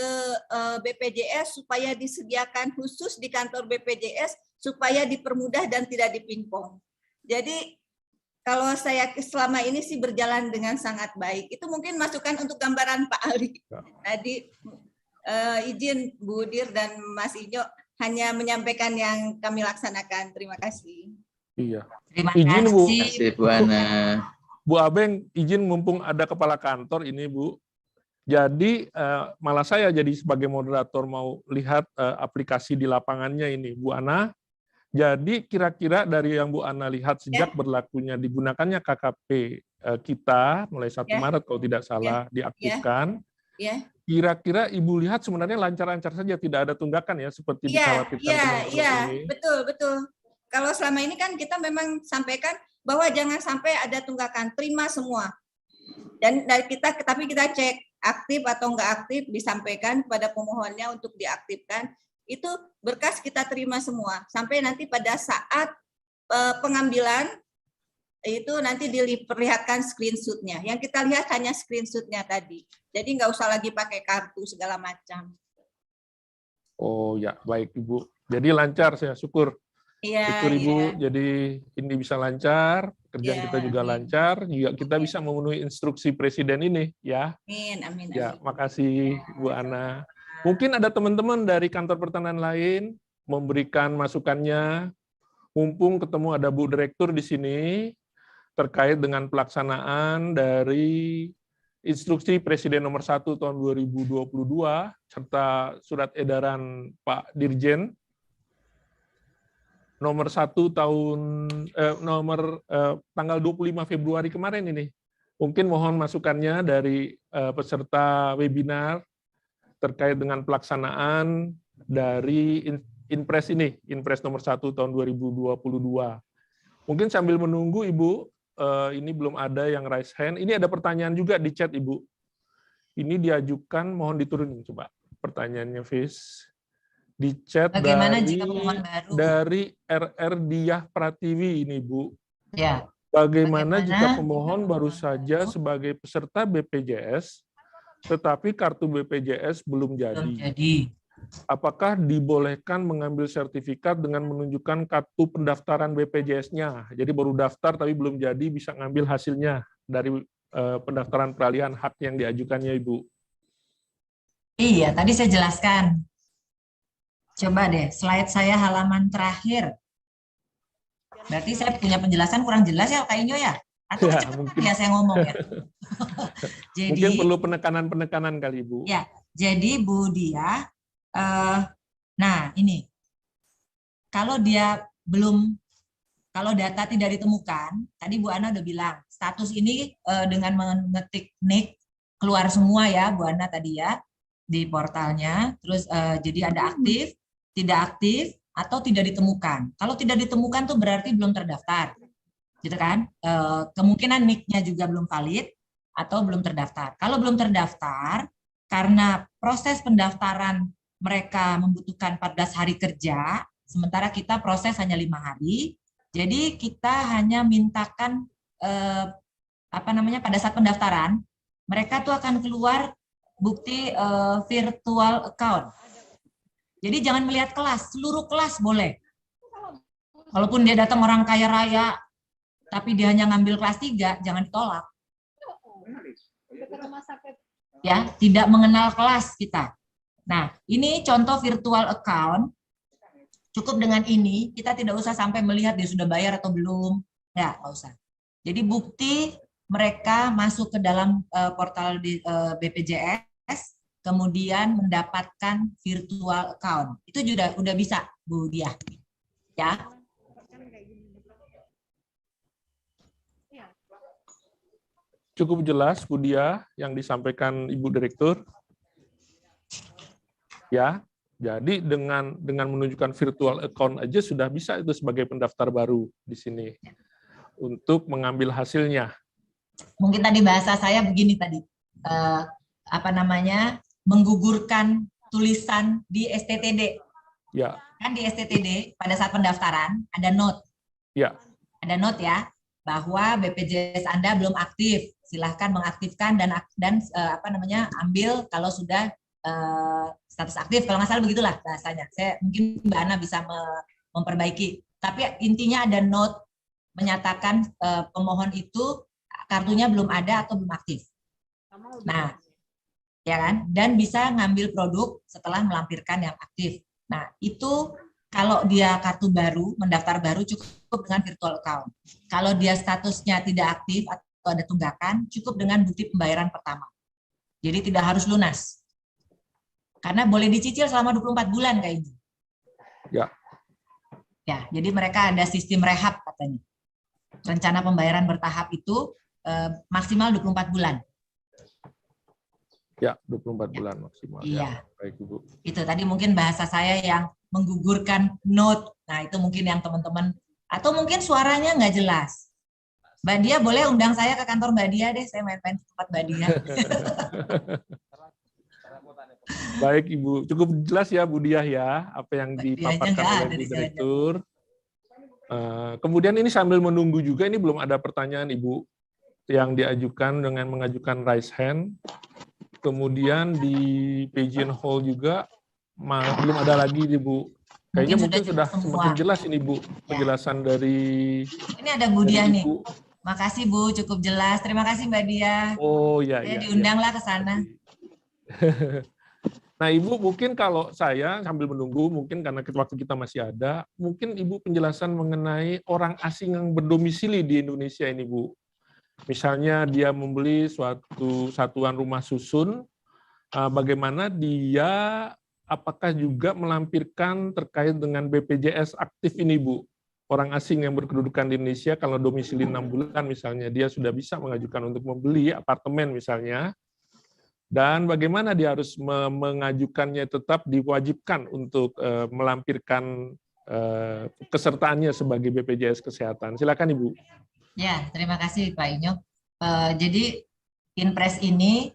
BPJS supaya disediakan khusus di kantor BPJS supaya dipermudah dan tidak dipingpong. Jadi kalau saya selama ini sih berjalan dengan sangat baik. Itu mungkin masukan untuk gambaran Pak Ali. Tadi izin Bu Dir dan Mas Inyo hanya menyampaikan yang kami laksanakan. Terima kasih. Iya. Terima izin, Bu. kasih. Terima kasih Bu Ana. Bu Abeng, izin mumpung ada kepala kantor ini Bu. Jadi malah saya jadi sebagai moderator mau lihat aplikasi di lapangannya ini Bu Ana. Jadi kira-kira dari yang Bu Ana lihat sejak berlakunya digunakannya KKP kita mulai 1 Maret kalau tidak salah diaktifkan. Ya. Kira-kira Ibu lihat sebenarnya lancar-lancar saja, tidak ada tunggakan ya, seperti dikhawatirkan teman-teman ini. Betul. Kalau selama ini kan kita memang sampaikan bahwa jangan sampai ada tunggakan, terima semua. Dan dari kita, tapi kita cek aktif atau enggak aktif, disampaikan kepada pemohonnya untuk diaktifkan. Itu berkas kita terima semua. Sampai nanti pada saat pengambilan, itu nanti diperlihatkan screenshot-nya. Yang kita lihat hanya screenshot-nya tadi. Jadi nggak usah lagi pakai kartu segala macam. Oh ya, baik Ibu. Jadi lancar, saya syukur. Iya, Syukur Ibu, iya. jadi ini bisa lancar, kerjaan Ya, kita juga amin. lancar, juga kita bisa memenuhi instruksi Presiden ini, ya. Amin. Ya, makasih Bu Ana. Mungkin ada teman-teman dari kantor pertanahan lain memberikan masukannya. Mumpung ketemu ada Bu Direktur di sini terkait dengan pelaksanaan dari Instruksi Presiden nomor 1 tahun 2022 serta surat edaran Pak Dirjen nomor 1 tahun tanggal 25 Februari kemarin ini. Mungkin mohon masukannya dari peserta webinar terkait dengan pelaksanaan dari Inpres ini, Inpres nomor 1 tahun 2022. Mungkin sambil menunggu Ibu, ini belum ada yang raise hand. Ini ada pertanyaan juga di chat Ibu. Ini diajukan, mohon diturunin coba pertanyaannya, Fis. Di chat Bagaimana jika pemohon baru? dari RR Diah Pratiwi ini, Bu. Ya. Bagaimana jika pemohon baru saja sebagai peserta BPJS, tetapi kartu BPJS belum jadi? Apakah dibolehkan mengambil sertifikat dengan menunjukkan kartu pendaftaran BPJS-nya? Jadi baru daftar tapi belum jadi, bisa ngambil hasilnya dari pendaftaran peralihan hak yang diajukannya, Ibu. Iya, tadi saya jelaskan. Coba deh, slide saya halaman terakhir. Berarti saya punya penjelasan kurang jelas ya, Kak Inyo ya? Atau Ya, kecepatan ya saya ngomong ya? Jadi, mungkin perlu penekanan-penekanan kali, Bu. Ya, jadi Bu Dia, nah ini, kalau dia belum, kalau data tidak ditemukan, tadi Bu Ana udah bilang, status ini dengan mengetik NIK, keluar semua ya Bu Ana tadi ya, di portalnya, terus jadi ada aktif, tidak aktif, atau tidak ditemukan. Kalau tidak ditemukan tuh berarti belum terdaftar, gitu kan? Kemungkinan NIK-nya juga belum valid atau belum terdaftar. Kalau belum terdaftar, karena proses pendaftaran mereka membutuhkan 14 hari kerja, sementara kita proses hanya 5 hari. Jadi kita hanya mintakan pada saat pendaftaran, mereka tuh akan keluar bukti virtual account. Jadi jangan melihat kelas, seluruh kelas boleh. Walaupun dia datang orang kaya raya, tapi dia hanya ngambil kelas 3, jangan ditolak. Ya, tidak mengenal kelas kita. Nah, ini contoh virtual account. Cukup dengan ini, kita tidak usah sampai melihat dia sudah bayar atau belum. Ya, nggak usah. Jadi bukti mereka masuk ke dalam portal di BPJS, kemudian mendapatkan virtual account. Itu juga udah bisa, Bu Dia. Ya. Cukup jelas, Bu Dia, yang disampaikan Ibu Direktur. Ya, jadi dengan menunjukkan virtual account aja sudah bisa itu sebagai pendaftar baru di sini untuk mengambil hasilnya. Mungkin tadi bahasa saya begini tadi, menggugurkan tulisan di STTD. Ya. Kan di STTD pada saat pendaftaran ada note. Ya. Ada note ya bahwa BPJS Anda belum aktif. Silahkan mengaktifkan dan ambil kalau sudah status aktif. Kalau nggak salah begitulah bahasanya. Mungkin Mbak Ana bisa memperbaiki. Tapi intinya ada note menyatakan pemohon itu kartunya belum ada atau belum aktif. Nah, ya kan? Dan bisa ngambil produk setelah melampirkan yang aktif. Nah, itu kalau dia kartu baru, mendaftar baru cukup dengan virtual account. Kalau dia statusnya tidak aktif atau ada tunggakan, cukup dengan bukti pembayaran pertama. Jadi tidak harus lunas. Karena boleh dicicil selama 24 bulan kayak ini. Ya. Ya, jadi mereka ada sistem rehab katanya. Rencana pembayaran bertahap itu maksimal 24 bulan. Ya, 24 bulan maksimal. Iya. Ya, baik Ibu. Itu tadi mungkin bahasa saya yang menggugurkan note. Nah, itu mungkin yang teman-teman, atau mungkin suaranya nggak jelas. Mbak Dia boleh undang saya ke kantor Mbak Dia deh, saya main-main ke tempat Mbak Dia. Baik Ibu, cukup jelas ya Bu Diah ya, apa yang dipaparkan oleh Bu Direktur. Kemudian ini sambil menunggu juga, ini belum ada pertanyaan Ibu yang diajukan dengan mengajukan raise hand. Kemudian di Pigeon Hall juga belum ada lagi Bu. Kayaknya mungkin sudah semakin jelas ini Bu, penjelasan dari. Ini ada Bu Dia nih. Makasih Bu, cukup jelas. Terima kasih Mbak Dia. Oh ya. Saya diundanglah ke sana. Nah Ibu, mungkin kalau saya sambil menunggu, mungkin karena waktu kita masih ada, mungkin Ibu penjelasan mengenai orang asing yang berdomisili di Indonesia ini Bu. Misalnya dia membeli suatu satuan rumah susun, bagaimana dia apakah juga melampirkan terkait dengan BPJS aktif ini Bu. Orang asing yang berkedudukan di Indonesia kalau domisili 6 bulan misalnya, dia sudah bisa mengajukan untuk membeli apartemen misalnya, dan bagaimana dia harus mengajukannya tetap diwajibkan untuk melampirkan kesertaannya sebagai BPJS Kesehatan. Silakan Ibu. Ya, terima kasih Pak Inyo. Jadi Inpres ini,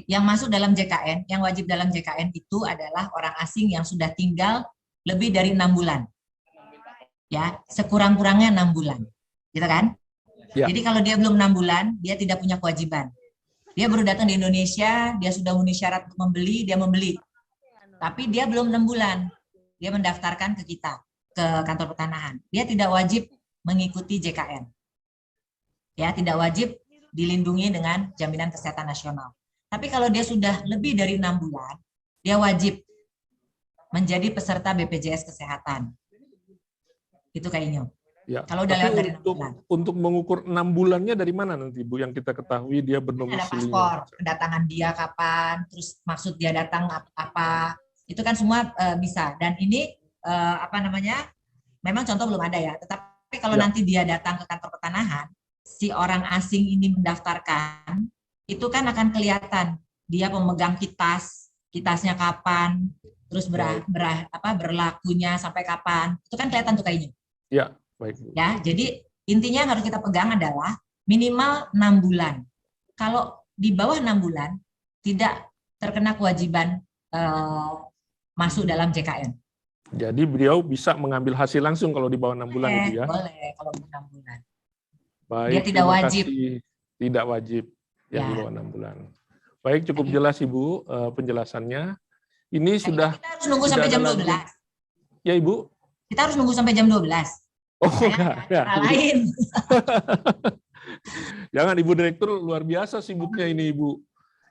yang masuk dalam JKN, yang wajib dalam JKN itu adalah orang asing yang sudah tinggal lebih dari 6 bulan. Ya, sekurang-kurangnya 6 bulan. Gitu kan? Ya. Jadi kalau dia belum 6 bulan, dia tidak punya kewajiban. Dia baru datang di Indonesia, dia sudah memenuhi syarat untuk membeli, dia membeli. Tapi dia belum 6 bulan. Dia mendaftarkan ke kita, ke kantor pertanahan. Dia tidak wajib mengikuti JKN. Ya, tidak wajib dilindungi dengan jaminan kesehatan nasional. Tapi kalau dia sudah lebih dari 6 bulan, dia wajib menjadi peserta BPJS Kesehatan. Itu kayaknya. Ya. Kalau udah lewat dari 6 bulan. Untuk mengukur 6 bulannya dari mana nanti Bu yang kita ketahui dia berdomisili? Ada paspor, kedatangan dia kapan, terus maksud dia datang apa, itu kan semua bisa. Dan ini memang contoh belum ada ya, tetapi kalau nanti dia datang ke kantor pertanahan, si orang asing ini mendaftarkan, itu kan akan kelihatan dia pemegang kitasnya kapan, terus berlakunya sampai kapan, itu kan kelihatan tuh kayaknya. Ya, baik. Ya, jadi intinya yang harus kita pegang adalah minimal 6 bulan. Kalau di bawah 6 bulan tidak terkena kewajiban masuk dalam JKN. Jadi beliau bisa mengambil hasil langsung kalau di bawah 6 bulan itu ya? Boleh, kalau 6 bulan. Baik, dia tidak wajib. Tidak wajib ya, di bawah 6 bulan. Baik, cukup jelas Ibu penjelasannya. Ini sudah. Kita harus nunggu sampai jam 12. Ya Ibu? Kita harus nunggu sampai jam 12. Oh, enggak. Lain. Jangan Ibu Direktur, luar biasa sibuknya ini Ibu.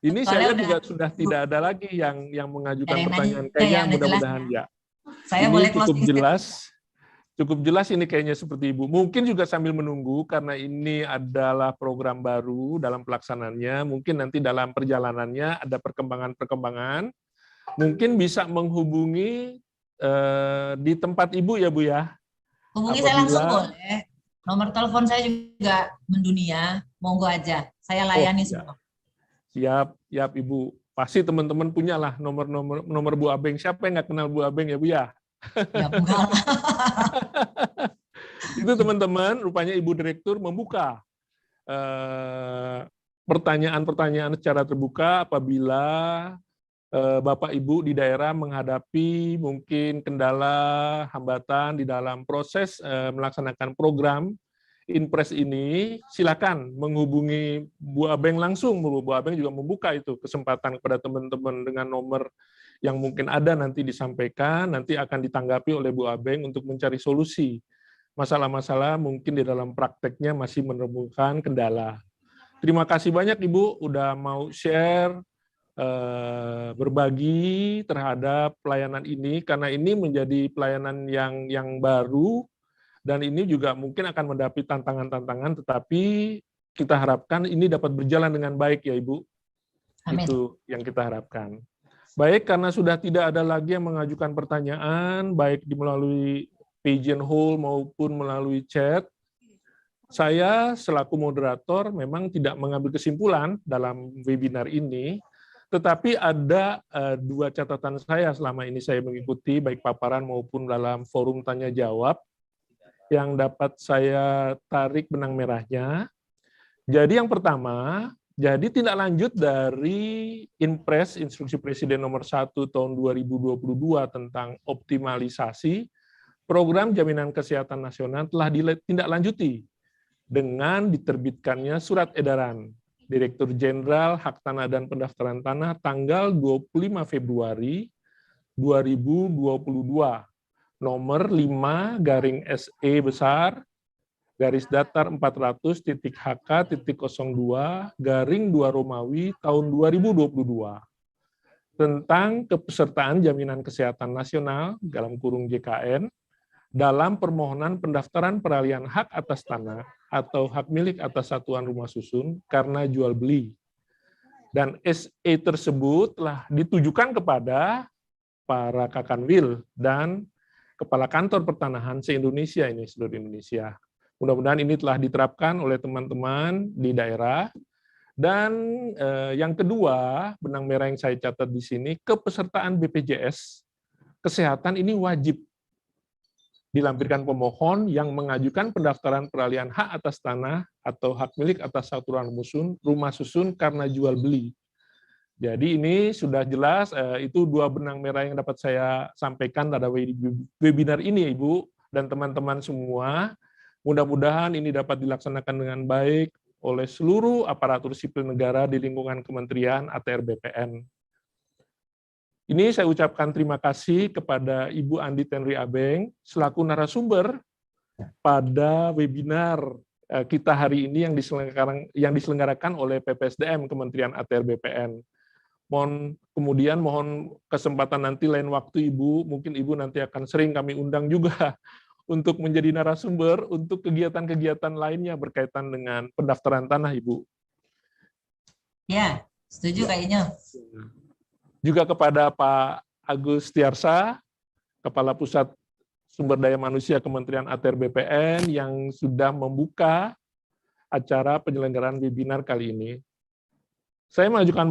Ini saya juga sudah tidak ada lagi yang mengajukan pertanyaan. Kayaknya mudah-mudahan ya. Saya ini boleh cukup jelas ini kayaknya seperti Ibu. Mungkin juga sambil menunggu karena ini adalah program baru dalam pelaksanaannya. Mungkin nanti dalam perjalanannya ada perkembangan-perkembangan. Mungkin bisa menghubungi di tempat Ibu ya Bu ya. Hubungi saya langsung boleh. Nomor telepon saya juga mendunia. Monggo aja. Saya layani semua. Siap Ibu. Pasti teman-teman punyalah nomor Bu Abeng. Siapa yang nggak kenal Bu Abeng ya Bu ya? Ya enggak. Itu teman-teman, rupanya Ibu Direktur membuka pertanyaan-pertanyaan secara terbuka apabila Bapak Ibu di daerah menghadapi mungkin kendala, hambatan di dalam proses melaksanakan program Inpres ini, silakan menghubungi Bu Abeng langsung. Bu Abeng juga membuka itu kesempatan kepada teman-teman dengan nomor yang mungkin ada nanti disampaikan, nanti akan ditanggapi oleh Bu Abeng untuk mencari solusi. Masalah-masalah mungkin di dalam prakteknya masih menemukan kendala. Terima kasih banyak Ibu udah mau share, berbagi terhadap pelayanan ini, karena ini menjadi pelayanan yang baru, dan ini juga mungkin akan menghadapi tantangan-tantangan, tetapi kita harapkan ini dapat berjalan dengan baik ya Ibu. Amin. Itu yang kita harapkan. Baik, karena sudah tidak ada lagi yang mengajukan pertanyaan, baik melalui Pigeon Hall maupun melalui chat, Saya selaku moderator memang tidak mengambil kesimpulan dalam webinar ini, tetapi ada dua catatan saya selama ini saya mengikuti baik paparan maupun dalam forum tanya jawab yang dapat saya tarik benang merahnya. Jadi yang pertama, jadi tindak lanjut dari Inpres Instruksi Presiden nomor 1 tahun 2022 tentang optimalisasi program jaminan kesehatan nasional telah ditindaklanjuti dengan diterbitkannya surat edaran Direktur Jenderal Hak Tanah dan Pendaftaran Tanah tanggal 25 Februari 2022 nomor 5/SE besar garis datar 400.HK.02/2 Romawi tahun 2022 tentang kepesertaan jaminan kesehatan nasional dalam kurung JKN dalam permohonan pendaftaran peralihan hak atas tanah atau hak milik atas satuan rumah susun karena jual beli. Dan SE tersebut telah ditujukan kepada para Kakanwil dan Kepala Kantor Pertanahan se-Indonesia ini, seluruh Indonesia. Mudah-mudahan ini telah diterapkan oleh teman-teman di daerah. Dan yang kedua, benang merah yang saya catat di sini, kepesertaan BPJS Kesehatan ini wajib dilampirkan pemohon yang mengajukan pendaftaran peralihan hak atas tanah atau hak milik atas satuan rumah susun karena jual beli. Jadi ini sudah jelas, itu dua benang merah yang dapat saya sampaikan pada webinar ini, Ibu dan teman-teman semua. Mudah-mudahan ini dapat dilaksanakan dengan baik oleh seluruh aparatur sipil negara di lingkungan Kementerian ATR BPN. Ini saya ucapkan terima kasih kepada Ibu Andi Tenri Abeng selaku narasumber pada webinar kita hari ini yang diselenggarakan oleh PPSDM Kementerian ATR BPN. Mohon kesempatan nanti lain waktu Ibu, mungkin Ibu nanti akan sering kami undang juga untuk menjadi narasumber untuk kegiatan-kegiatan lainnya berkaitan dengan pendaftaran tanah, Ibu. Ya, setuju kayaknya. Juga kepada Pak Agus Tiarsa, Kepala Pusat Sumber Daya Manusia Kementerian ATR BPN yang sudah membuka acara penyelenggaraan webinar kali ini. Saya mengajukan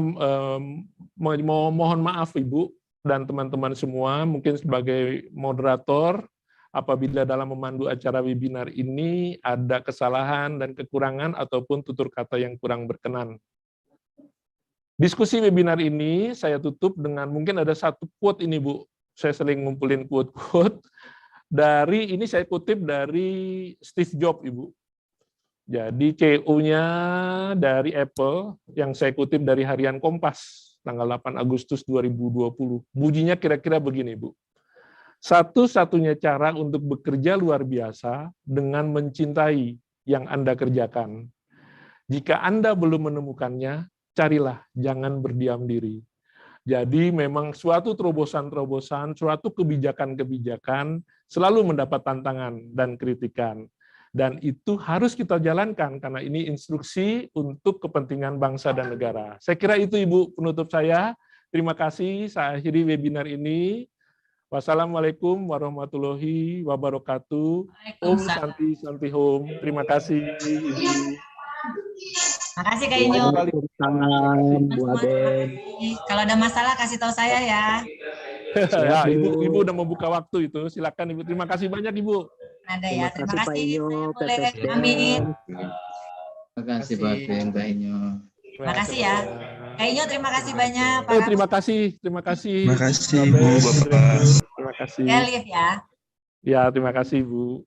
mohon maaf Ibu dan teman-teman semua, mungkin sebagai moderator, apabila dalam memandu acara webinar ini ada kesalahan dan kekurangan ataupun tutur kata yang kurang berkenan. Diskusi webinar ini saya tutup dengan mungkin ada satu quote ini, Bu. Saya sering ngumpulin quote-quote. Dari ini saya kutip dari Steve Jobs, Ibu. Jadi CEO-nya dari Apple yang saya kutip dari Harian Kompas tanggal 8 Agustus 2020. Bunyinya kira-kira begini, Bu. Satu-satunya cara untuk bekerja luar biasa dengan mencintai yang Anda kerjakan. Jika Anda belum menemukannya, carilah, jangan berdiam diri. Jadi memang suatu terobosan-terobosan, suatu kebijakan-kebijakan selalu mendapat tantangan dan kritikan. Dan itu harus kita jalankan, karena ini instruksi untuk kepentingan bangsa dan negara. Saya kira itu Ibu penutup saya. Terima kasih, saya akhiri webinar ini. Wassalamualaikum warahmatullahi wabarakatuh. Om Santi Santi Hom. Terima kasih, Ibu. Makasih Kak Inyo. Kalau ada masalah kasih tahu saya ya. Ya, Ibu udah membuka waktu itu. Silakan Ibu. Terima kasih banyak Ibu. Ada ya. Terima kasih. Boleh pamit. Terima kasih Mbak Inyo. Terima kasih ya. Kak Inyo terima kasih banyak. Terima kasih. Terima kasih. Terima kasih Ibu Bapak. Terima kasih. Saya live ya. Ya, terima kasih Ibu.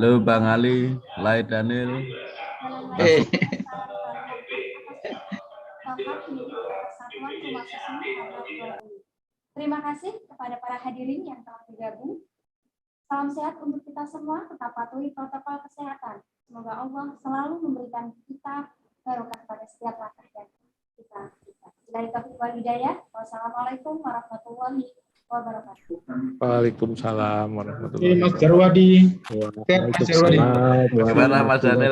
Halo Bang Ali, Lai Daniel. Terima kasih kepada para hadirin yang telah bergabung. Salam sehat untuk kita semua, tetap patuhi protokol kesehatan. Semoga Allah selalu memberikan kita barokah pada setiap langkah dan kita. Dari taufiq wal hidayah. Wassalamualaikum warahmatullahi wabarakatuh. Waalaikumsalam warahmatullahi wabarakatuh. Mas Jarwadi. Gimana Mas Daniel?